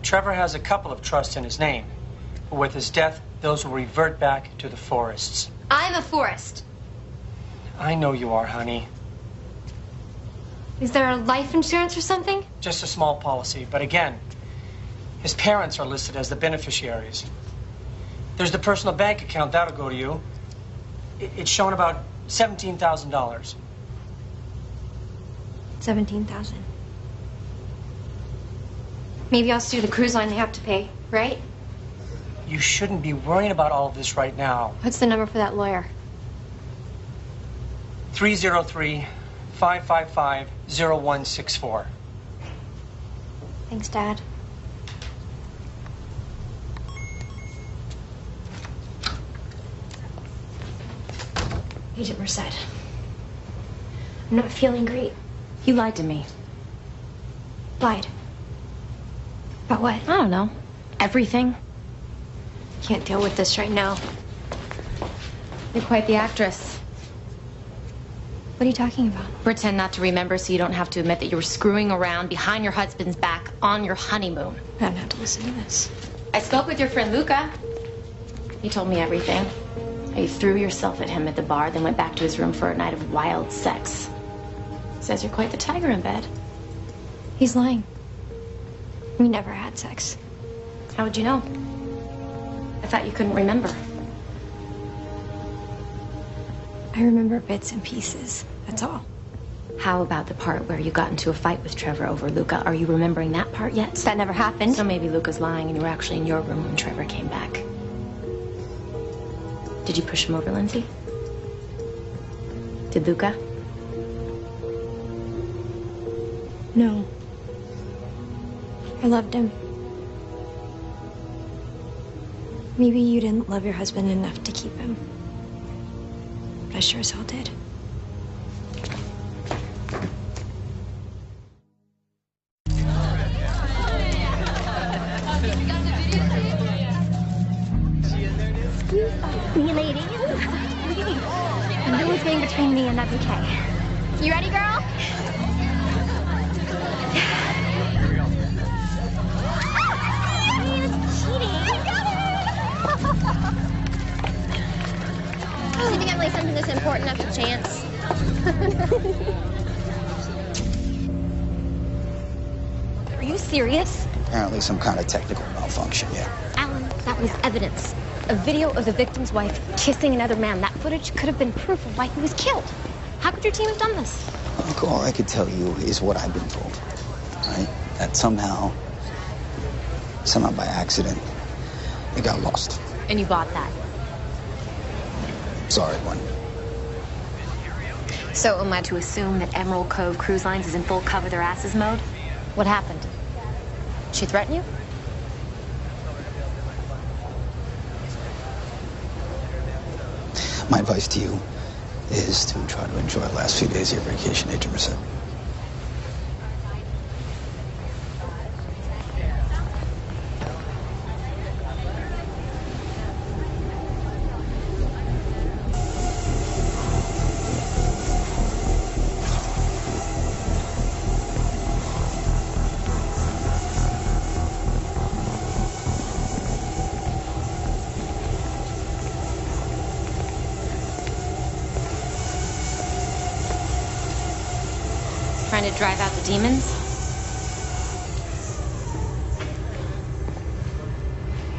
Trevor has a couple of trusts in his name. But with his death, those will revert back to the Forests. I'm a Forrest. I know you are, honey. Is there a life insurance or something? Just a small policy, but again, his parents are listed as the beneficiaries. There's the personal bank account, that'll go to you. It's showing about $17,000. 17,000. Maybe I'll sue the cruise line. They have to pay, right? You shouldn't be worrying about all of this right now. What's the number for that lawyer? 303-555-0164. Thanks, Dad. Agent Merced. I'm not feeling great. You lied to me. Lied. About what? I don't know. Everything. can't deal with this right now. You're quite the actress. What are you talking about? Pretend not to remember so you don't have to admit that you were screwing around behind your husband's back on your honeymoon. I don't have to listen to this. I spoke with your friend Luca. He told me everything. How you threw yourself at him at the bar, then went back to his room for a night of wild sex. Says you're quite the tiger in bed. He's lying. We never had sex. How would you know? I thought you couldn't remember. I remember bits and pieces. That's all. How about the part where you got into a fight with Trevor over Luca? Are you remembering that part yet? That never happened. So maybe Luca's lying and you were actually in your room when Trevor came back. Did you push him over, Lindsay? Did Luca? No. I loved him. Maybe you didn't love your husband enough to keep him. But I sure as hell did. You ladies. Do a thing between me and that bouquet. You ready, girl? Do you think I'd lay something this important up to chance? Are you serious? Apparently some kind of technical malfunction, yeah. Alan, that was evidence. A video of the victim's wife kissing another man. That footage could have been proof of why he was killed. How could your team have done this? Look, all I could tell you is what I've been told, right? That somehow by accident, it got lost. And you bought that? Sorry, one. So am I to assume that Emerald Cove Cruise Lines is in full cover their asses mode? What happened? She threaten you? My advice to you is to try to enjoy the last few days of your vacation, Agent Merced. Trying to drive out the demons?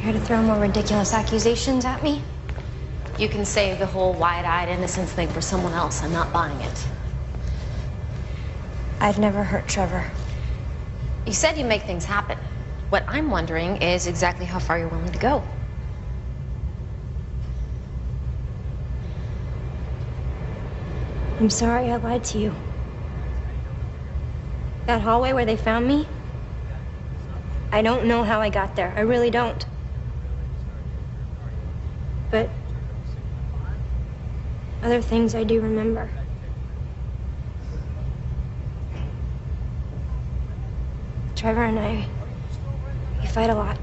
Here to throw more ridiculous accusations at me? You can save the whole wide-eyed innocence thing for someone else. I'm not buying it. I've never hurt Trevor. You said you make things happen. What I'm wondering is exactly how far you're willing to go. I'm sorry I lied to you. That hallway where they found me, I don't know how I got there. I really don't. But other things I do remember. Trevor and I, we fight a lot.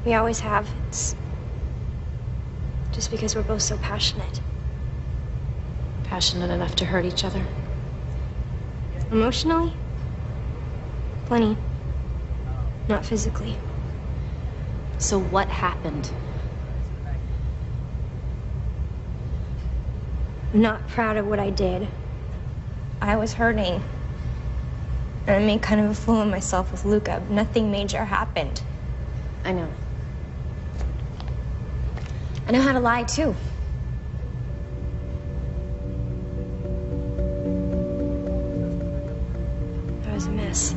We always have. It's just because we're both so passionate. Passionate enough to hurt each other? Emotionally? Plenty. Not physically. So what happened? I'm not proud of what I did. I was hurting. And I made kind of a fool of myself with Luca. Nothing major happened. I know. I know how to lie, too. I was a mess.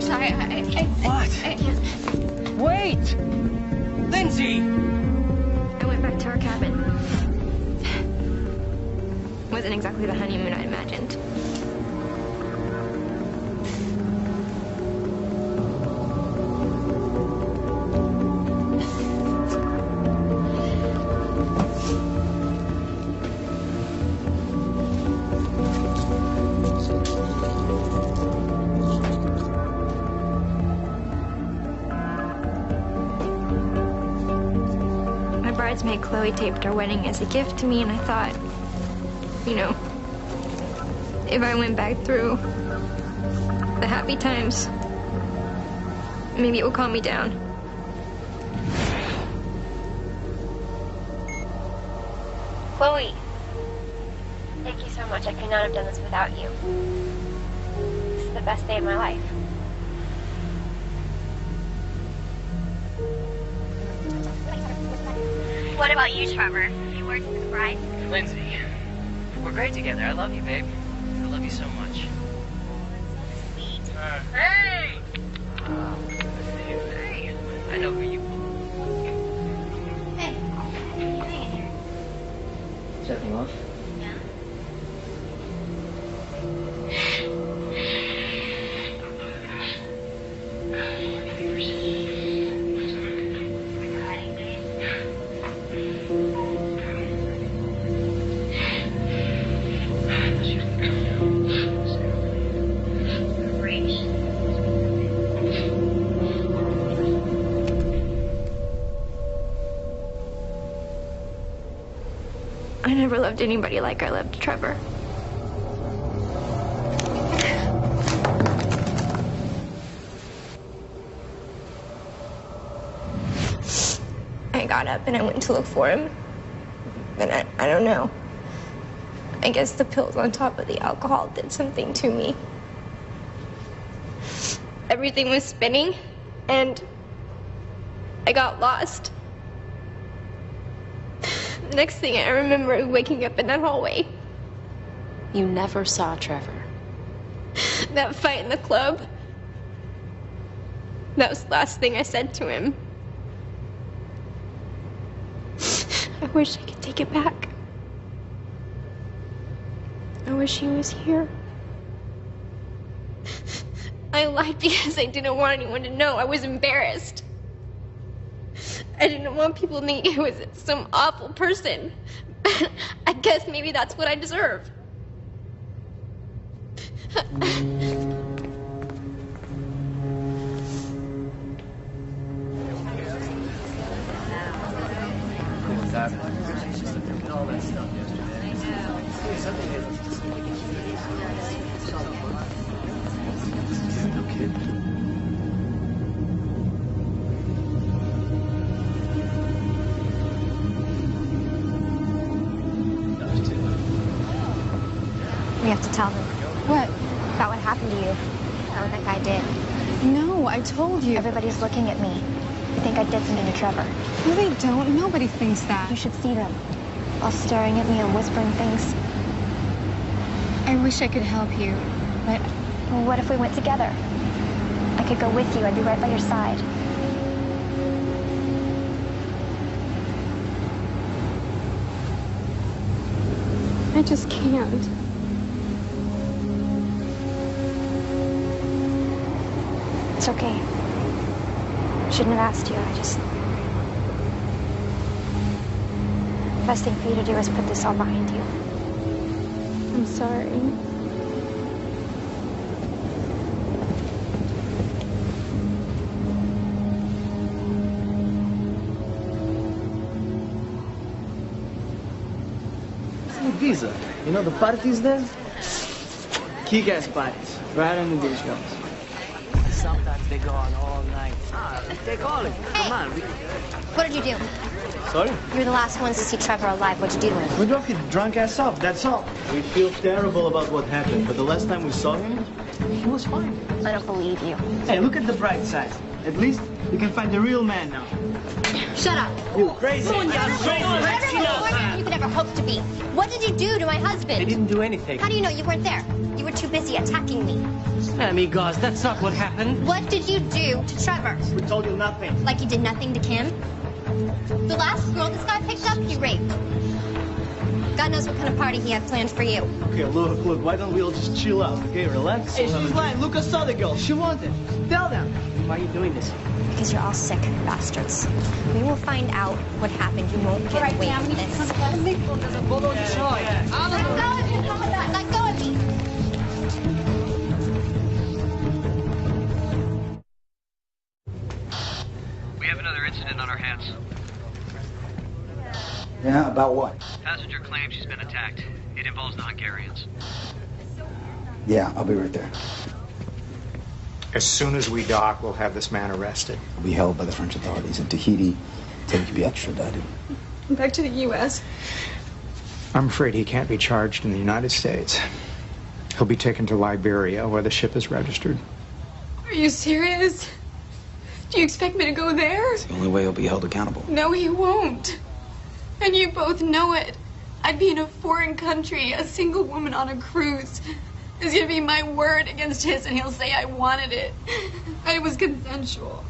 Sorry, What? Wait! Lindsay! I went back to our cabin. Wasn't exactly the honeymoon I imagined. bridesmaid Chloe taped our wedding as a gift to me, and I thought, you know, if I went back through the happy times, maybe it would calm me down. Chloe, thank you so much. I could not have done this without you. This is the best day of my life. What about you, Trevor? You worked with the bride? Lindsay, we're great together. I love you, babe. I love you so much. Sweet. Hey! Hey! I know who you are. Hey. Setting off? Yeah. I never loved anybody like I loved Trevor. I got up and I went to look for him. And I don't know. I guess the pills on top of the alcohol did something to me. Everything was spinning, and I got lost. The next thing I remember is waking up in that hallway. You never saw Trevor. That fight in the club. That was the last thing I said to him. I wish I could take it back. I wish he was here. I lied because I didn't want anyone to know. I was embarrassed. I didn't want people to think I was some awful person. I guess maybe that's what I deserve. We have to tell them. What? About what happened to you. About what that guy did. No, I told you. Everybody's looking at me. They think I did something to Trevor. No, they don't. Nobody thinks that. You should see them. All staring at me and whispering things. I wish I could help you, but... Well, what if we went together? I could go with you. I'd be right by your side. I just can't. It's okay. Shouldn't have asked you. The best thing for you to do is put this all behind you. I'm sorry. Ibiza. You know the parties there? Kick-ass parties. Right on the beach, girls. Sometimes they go on all night. Take all of it. Come on. What did you do? Sorry? You were the last ones to see Trevor alive. What'd you do to him? We drove his drunk ass off, that's all. We feel terrible about what happened, but the last time we saw him, he was fine. I don't believe you. Hey, look at the bright side. At least you can find the real man now. Shut up. You crazy. Whatever you could ever hope to be. What did you do to my husband? They didn't do anything. How do you know you weren't there? You were too busy attacking me. Amigos, that's not what happened. What did you do to Trevor? We told you nothing. Like you did nothing to Kim? The last girl this guy picked up, he raped. God knows what kind of party he had planned for you. Okay, look, why don't we all just chill out, okay? Relax. Hey, she's lying. Lucas saw the girl. She wanted. Tell them. Why are you doing this? Because you're all sick bastards. We will find out what happened. You won't get away from this. Let go of me. Let go of me. We have another incident on our hands. Yeah, about what? Passenger claims she's been attacked. It involves the Hungarians. Yeah, I'll be right there. As soon as we dock, we'll have this man arrested. He'll be held by the French authorities in Tahiti until he can be extradited. Back to the U.S. I'm afraid he can't be charged in the United States. He'll be taken to Liberia, where the ship is registered. Are you serious? Do you expect me to go there? It's the only way he'll be held accountable. No, he won't. And you both know it. I'd be in a foreign country, a single woman on a cruise. It's gonna be my word against his, and he'll say I wanted it. And it was consensual.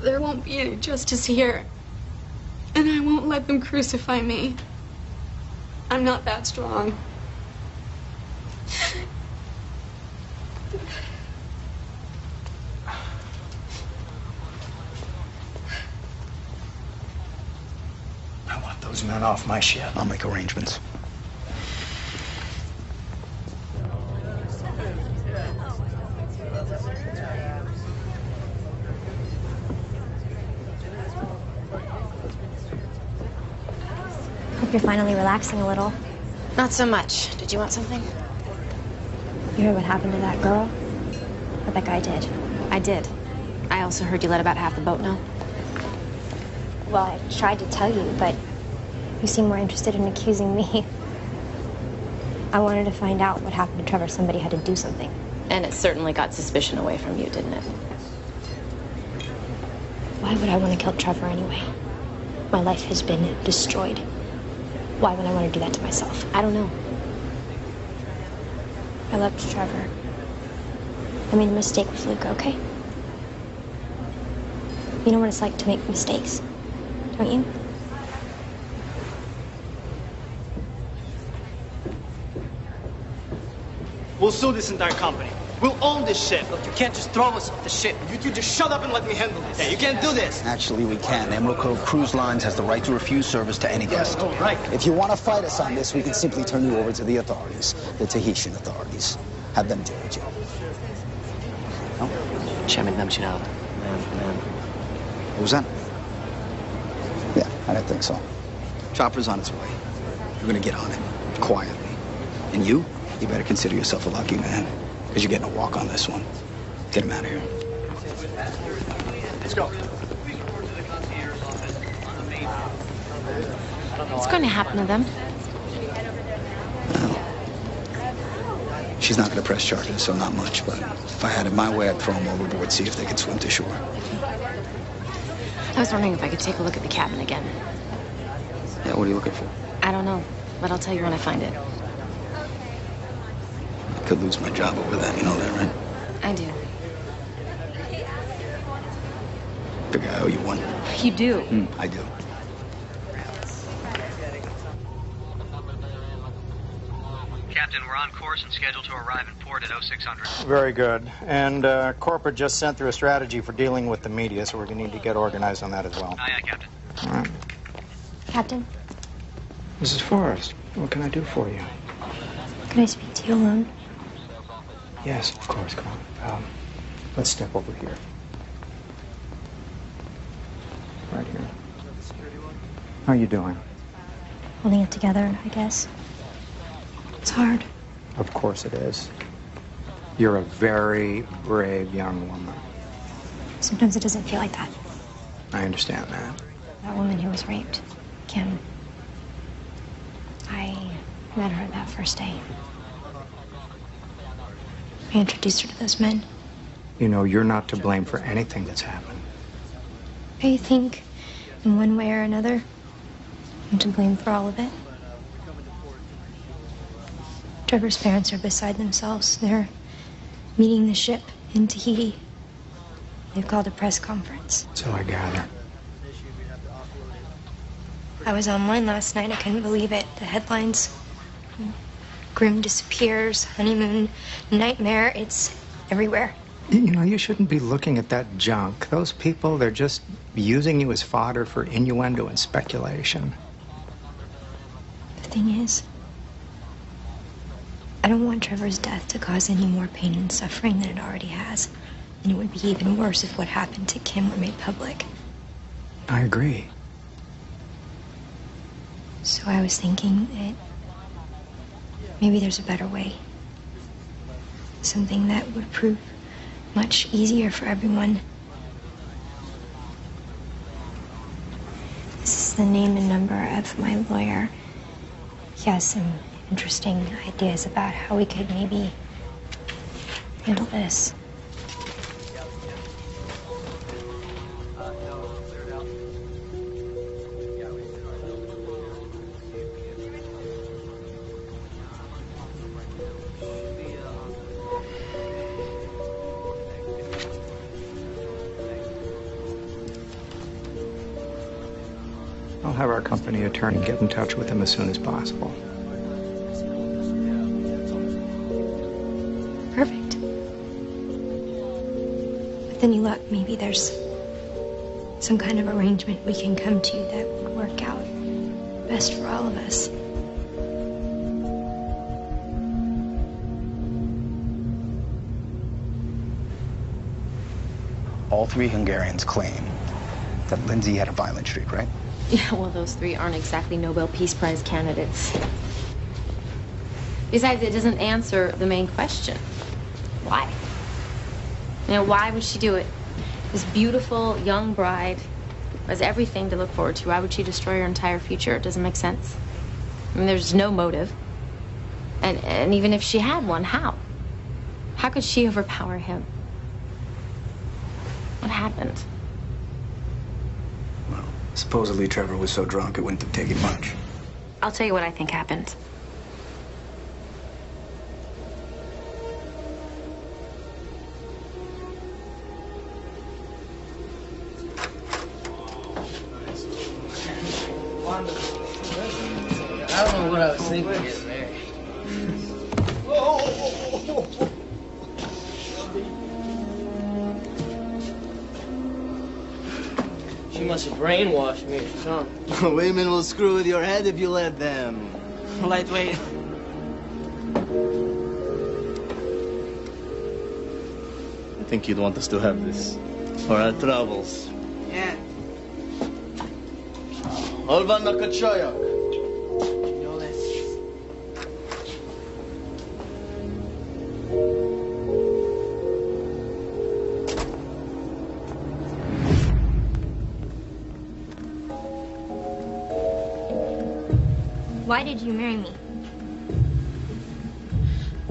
There won't be any justice here. And I won't let them crucify me. I'm not that strong. I want those men off my ship. I'll make arrangements. Hope you're finally relaxing a little. Not so much. Did you want something? You heard what happened to that girl? What that guy did? I did. I also heard you let about half the boat know. Well, I tried to tell you, but you seem more interested in accusing me. I wanted to find out what happened to Trevor. Somebody had to do something. And it certainly got suspicion away from you, didn't it? Why would I want to kill Trevor anyway? My life has been destroyed. Why would I want to do that to myself? I don't know. I loved Trevor. I made a mistake with Luca, okay? You know what it's like to make mistakes, don't you? We'll sue this entire company. We'll own this ship. Look, you can't just throw us off the ship. You two just shut up and let me handle this. Yeah, you can't do this. Actually, we can. Emerald Cove Cruise Lines has the right to refuse service to any Yes, guest. oh, right. If you want to fight us on this, we can simply turn you over to the authorities, the Tahitian authorities. Have them deal with you. No? What was that? Yeah, I didn't think so. Chopper's on its way. You're gonna get on it, quietly. And you better consider yourself a lucky man, because you're getting a walk on this one. Get him out of here. Let's go. What's going to happen to them? She's not gonna press charges, so not much, but if I had it my way, I'd throw them overboard, see if they could swim to shore. I was wondering if I could take a look at the cabin again. Yeah, what are you looking for? I don't know, but I'll tell you when I find it. I could lose my job over that, you know that, right? I do. Figure I owe you one. You do? I do. Captain, we're on course and scheduled to arrive in port at 0600. Very good. And corporate just sent through a strategy for dealing with the media, so we're going to need to get organized on that as well. Aye, aye, Captain. All right. Captain, Mrs. Forrest, what can I do for you? can I speak to you alone? Yes, of course. Come on. Let's step over here. Right here. How are you doing? Holding it together, I guess. It's hard. Of course it is. You're a very brave young woman. Sometimes it doesn't feel like that. I understand that. That woman who was raped, Kim. I met her that first day. I introduced her to those men. You know, you're not to blame for anything that's happened. I think, in one way or another, I'm to blame for all of it. Trevor's parents are beside themselves. They're meeting the ship in Tahiti. They've called a press conference. So I gather. I was online last night. I couldn't believe it. The headlines. Grim disappears, honeymoon, nightmare. It's everywhere. You know, you shouldn't be looking at that junk. Those people, they're just using you as fodder for innuendo and speculation. The thing is, I don't want Trevor's death to cause any more pain and suffering than it already has. And it would be even worse if what happened to Kim were made public. I agree. So I was thinking that maybe there's a better way. Something that would prove much easier for everyone. This is the name and number of my lawyer. He has some interesting ideas about how we could maybe handle this. I'll have our company attorney get in touch with him as soon as possible. Perfect. With any luck, maybe there's some kind of arrangement we can come to that would work out best for all of us. All three Hungarians claim that Lindsay had a violent streak, right? Yeah, well, those three aren't exactly Nobel Peace Prize candidates. Besides, it doesn't answer the main question. Why? You know, why would she do it? This beautiful young bride has everything to look forward to. Why would she destroy her entire future? It doesn't make sense. I mean, there's no motive. And even if she had one, how? How could she overpower him? What happened? Supposedly Trevor was so drunk it wouldn't have taken much. I'll tell you what I think happened. I don't know what I was thinking getting married. She must have brainwashed me or something. Women will screw with your head if you let them. Lightweight. I think you'd want us to have this for our troubles. Yeah. Olvan Nakachoyak. No, that's... Why did you marry me?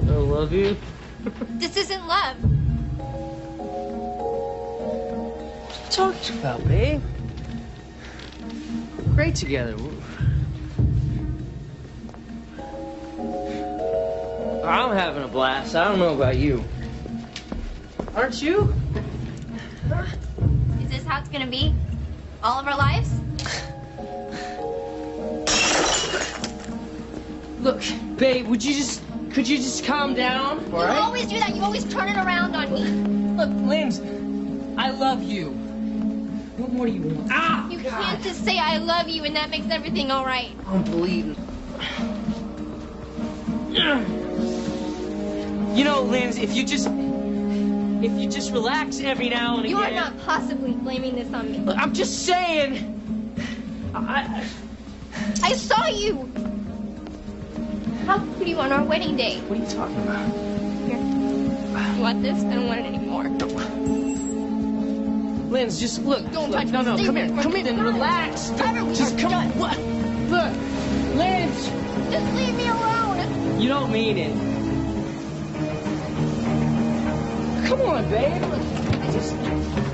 I love you. This isn't love. What you talking about, babe? Great together. I'm having a blast. I don't know about you. Aren't you? Is this how it's gonna be? All of our lives? Look, babe, could you just calm down? You always do that. You always turn it around on me. Look, Linz, I love you. What more do you want? Ah! You can't just say I love you and that makes everything all right. I'm bleeding. You know, Linz, if you just relax every now and again. You are not possibly blaming this on me. Look, I'm just saying. I saw you. How could you on our wedding day? What are you talking about? Here. You want this? I don't want it anymore. Linz, just look. Don't look, touch no, me. no, Stay come away here. from Come me. in and relax. Just come on. What? Look, Linz. Just leave me alone. You don't mean it. Come on, babe. Just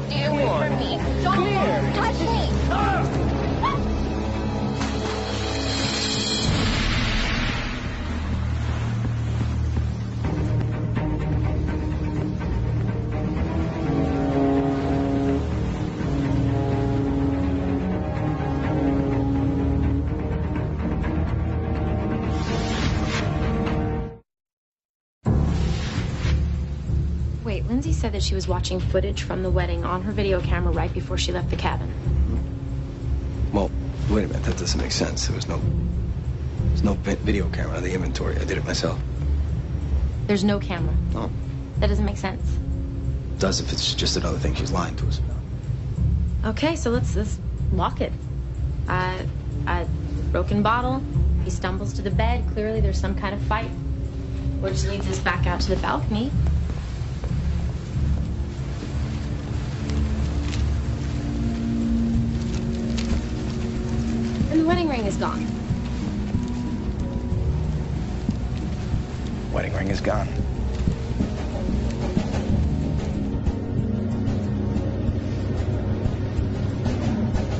Stay away from me. Don't Come here. touch me. Wait, Lindsay said that she was watching footage from the wedding on her video camera right before she left the cabin. Well, wait a minute. That doesn't make sense. There's no video camera on the inventory. I did it myself. There's no camera. Oh. That doesn't make sense. does if it's just another thing she's lying to us about. Okay, so let's lock it. Broken bottle. He stumbles to the bed. Clearly there's some kind of fight, which leads us back out to the balcony. And the wedding ring is gone. Wedding ring is gone.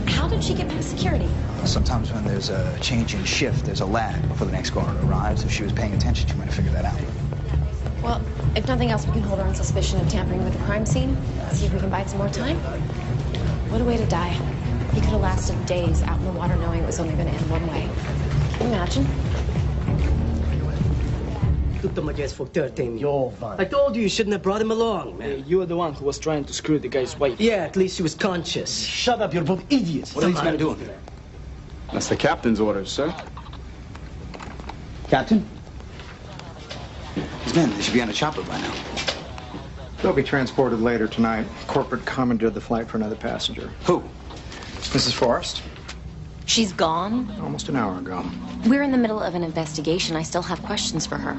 How did she get past security? Sometimes when there's a change in shift, there's a lag before the next guard arrives. If she was paying attention, she might have figured that out. Well, if nothing else, we can hold her on suspicion of tampering with the crime scene. See if we can buy some more time. What a way to die. He could have lasted days out in the water knowing it was only going to end one way. Can you imagine? Took my guess for 13. I told you shouldn't have brought him along, man. You were the one who was trying to screw the guy's wife. Yeah, at least she was conscious. Shut up, you're both idiots. What are these men doing? That's the captain's orders, sir. Captain? These men, they should be on a chopper by now. They'll be transported later tonight. Corporate commandeered the flight for another passenger. Who? Mrs. Forrest. She's gone? Almost an hour ago. We're in the middle of an investigation. I still have questions for her.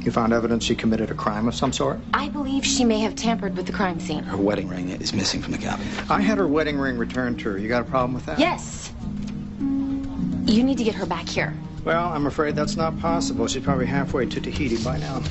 You found evidence she committed a crime of some sort? I believe she may have tampered with the crime scene. Her wedding ring is missing from the cabin. I had her wedding ring returned to her. You got a problem with that? Yes. You need to get her back here. Well, I'm afraid that's not possible. She's probably halfway to Tahiti by now.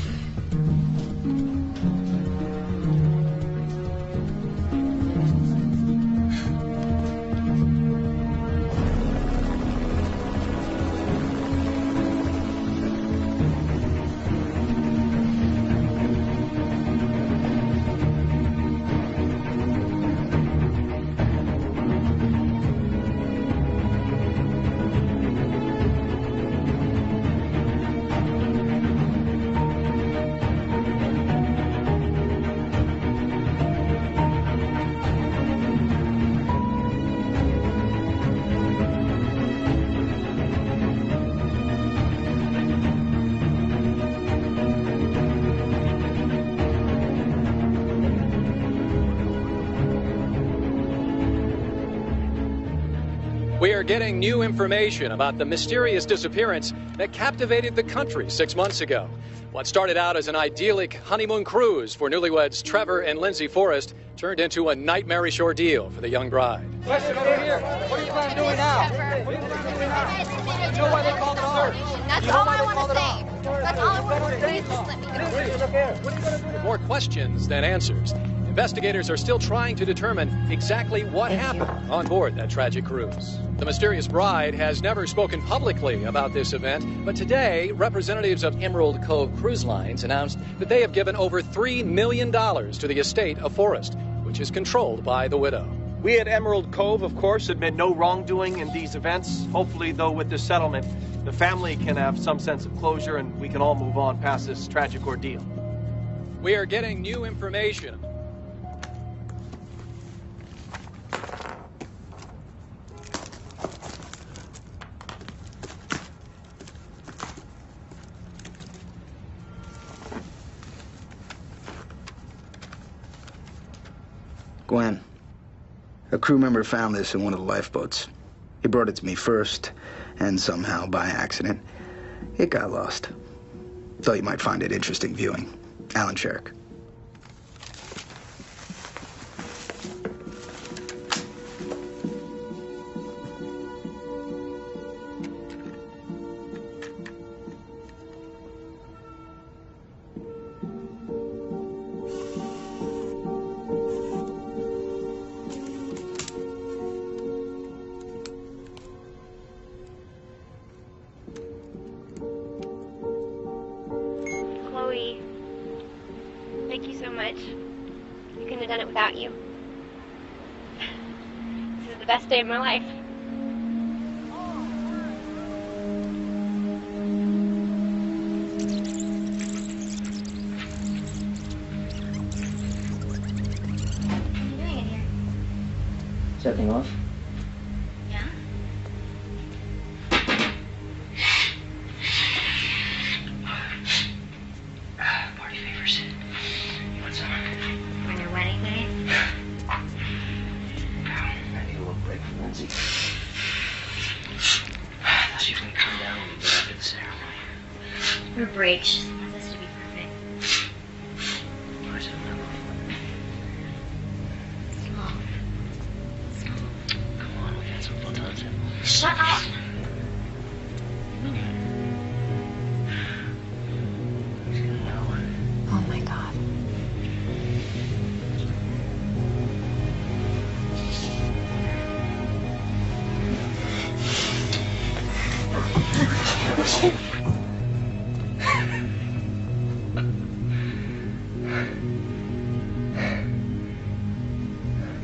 We are getting new information about the mysterious disappearance that captivated the country 6 months ago. What started out as an idyllic honeymoon cruise for newlyweds Trevor and Lindsay Forrest turned into a nightmarish ordeal for the young bride. Question over here. What are you planning on doing now? What are you planning on doing now? You know why they called it search? That's all I want to say. That's all I want to say. Please just let me go. More questions than answers. Investigators are still trying to determine exactly what happened on board that tragic cruise. The mysterious bride has never spoken publicly about this event, but today, representatives of Emerald Cove Cruise Lines announced that they have given over $3 million to the estate of Forrest, which is controlled by the widow. We at Emerald Cove, of course, admit no wrongdoing in these events. Hopefully, though, with this settlement, the family can have some sense of closure and we can all move on past this tragic ordeal. We are getting new information. Gwen, a crew member found this in one of the lifeboats. He brought it to me first, and somehow, by accident, it got lost. Thought you might find it interesting viewing. Alan Sherrick. Thank you so much. I couldn't have done it without you. This is the best day of my life. What are you doing in here? Checking off. Yeah? Party favors. You want some? On your way. Lindsay. I thought she was gonna come down when we get after the ceremony. Her break. She wants us to be perfect. Where's her number? Small. Come on, we got some photons in. Shut up. She's gonna know. Oh my God.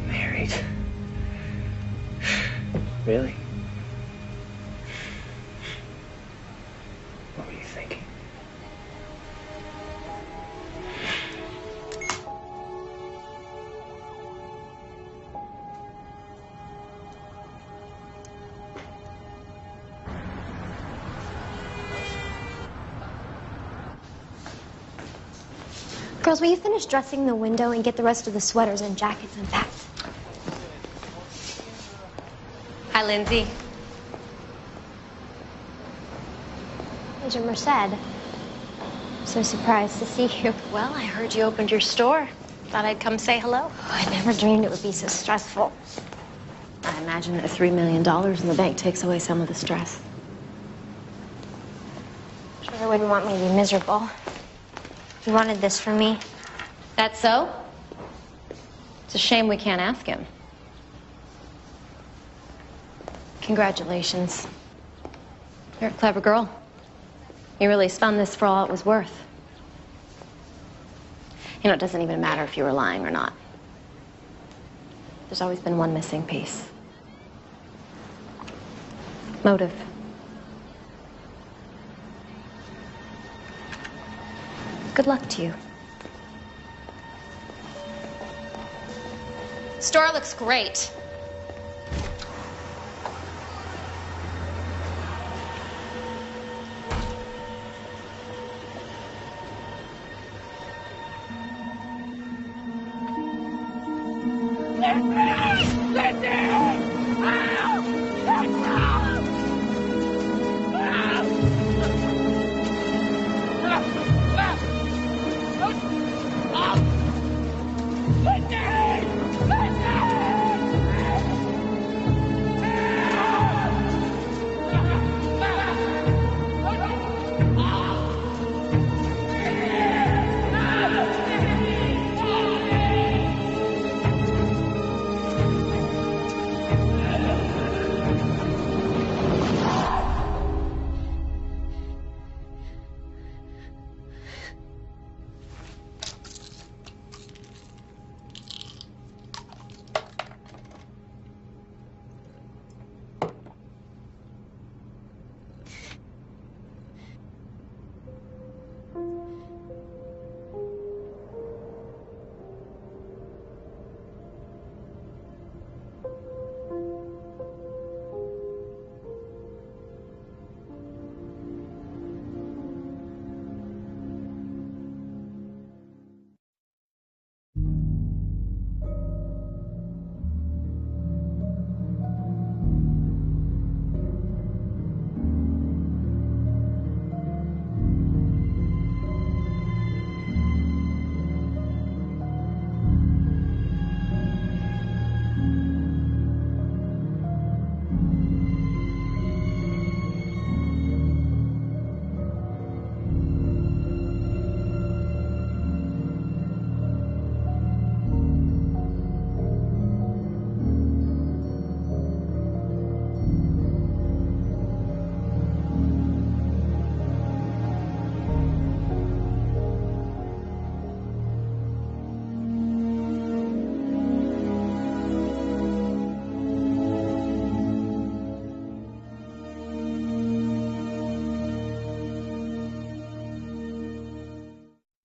Married? Really? What were you thinking? Girls, will you finish dressing the window and get the rest of the sweaters and jackets unpacked? Hi, Lindsay. Major Merced. I'm so surprised to see you. Well, I heard you opened your store. Thought I'd come say hello. Oh, I never dreamed it would be so stressful. I imagine that $3 million in the bank takes away some of the stress. Trevor wouldn't want me to be miserable. He wanted this for me. That's so? It's a shame we can't ask him. Congratulations. You're a clever girl. You really spun this for all it was worth. You know, it doesn't even matter if you were lying or not. There's always been one missing piece. Motive. Good luck to you. Store looks great. Lindsay!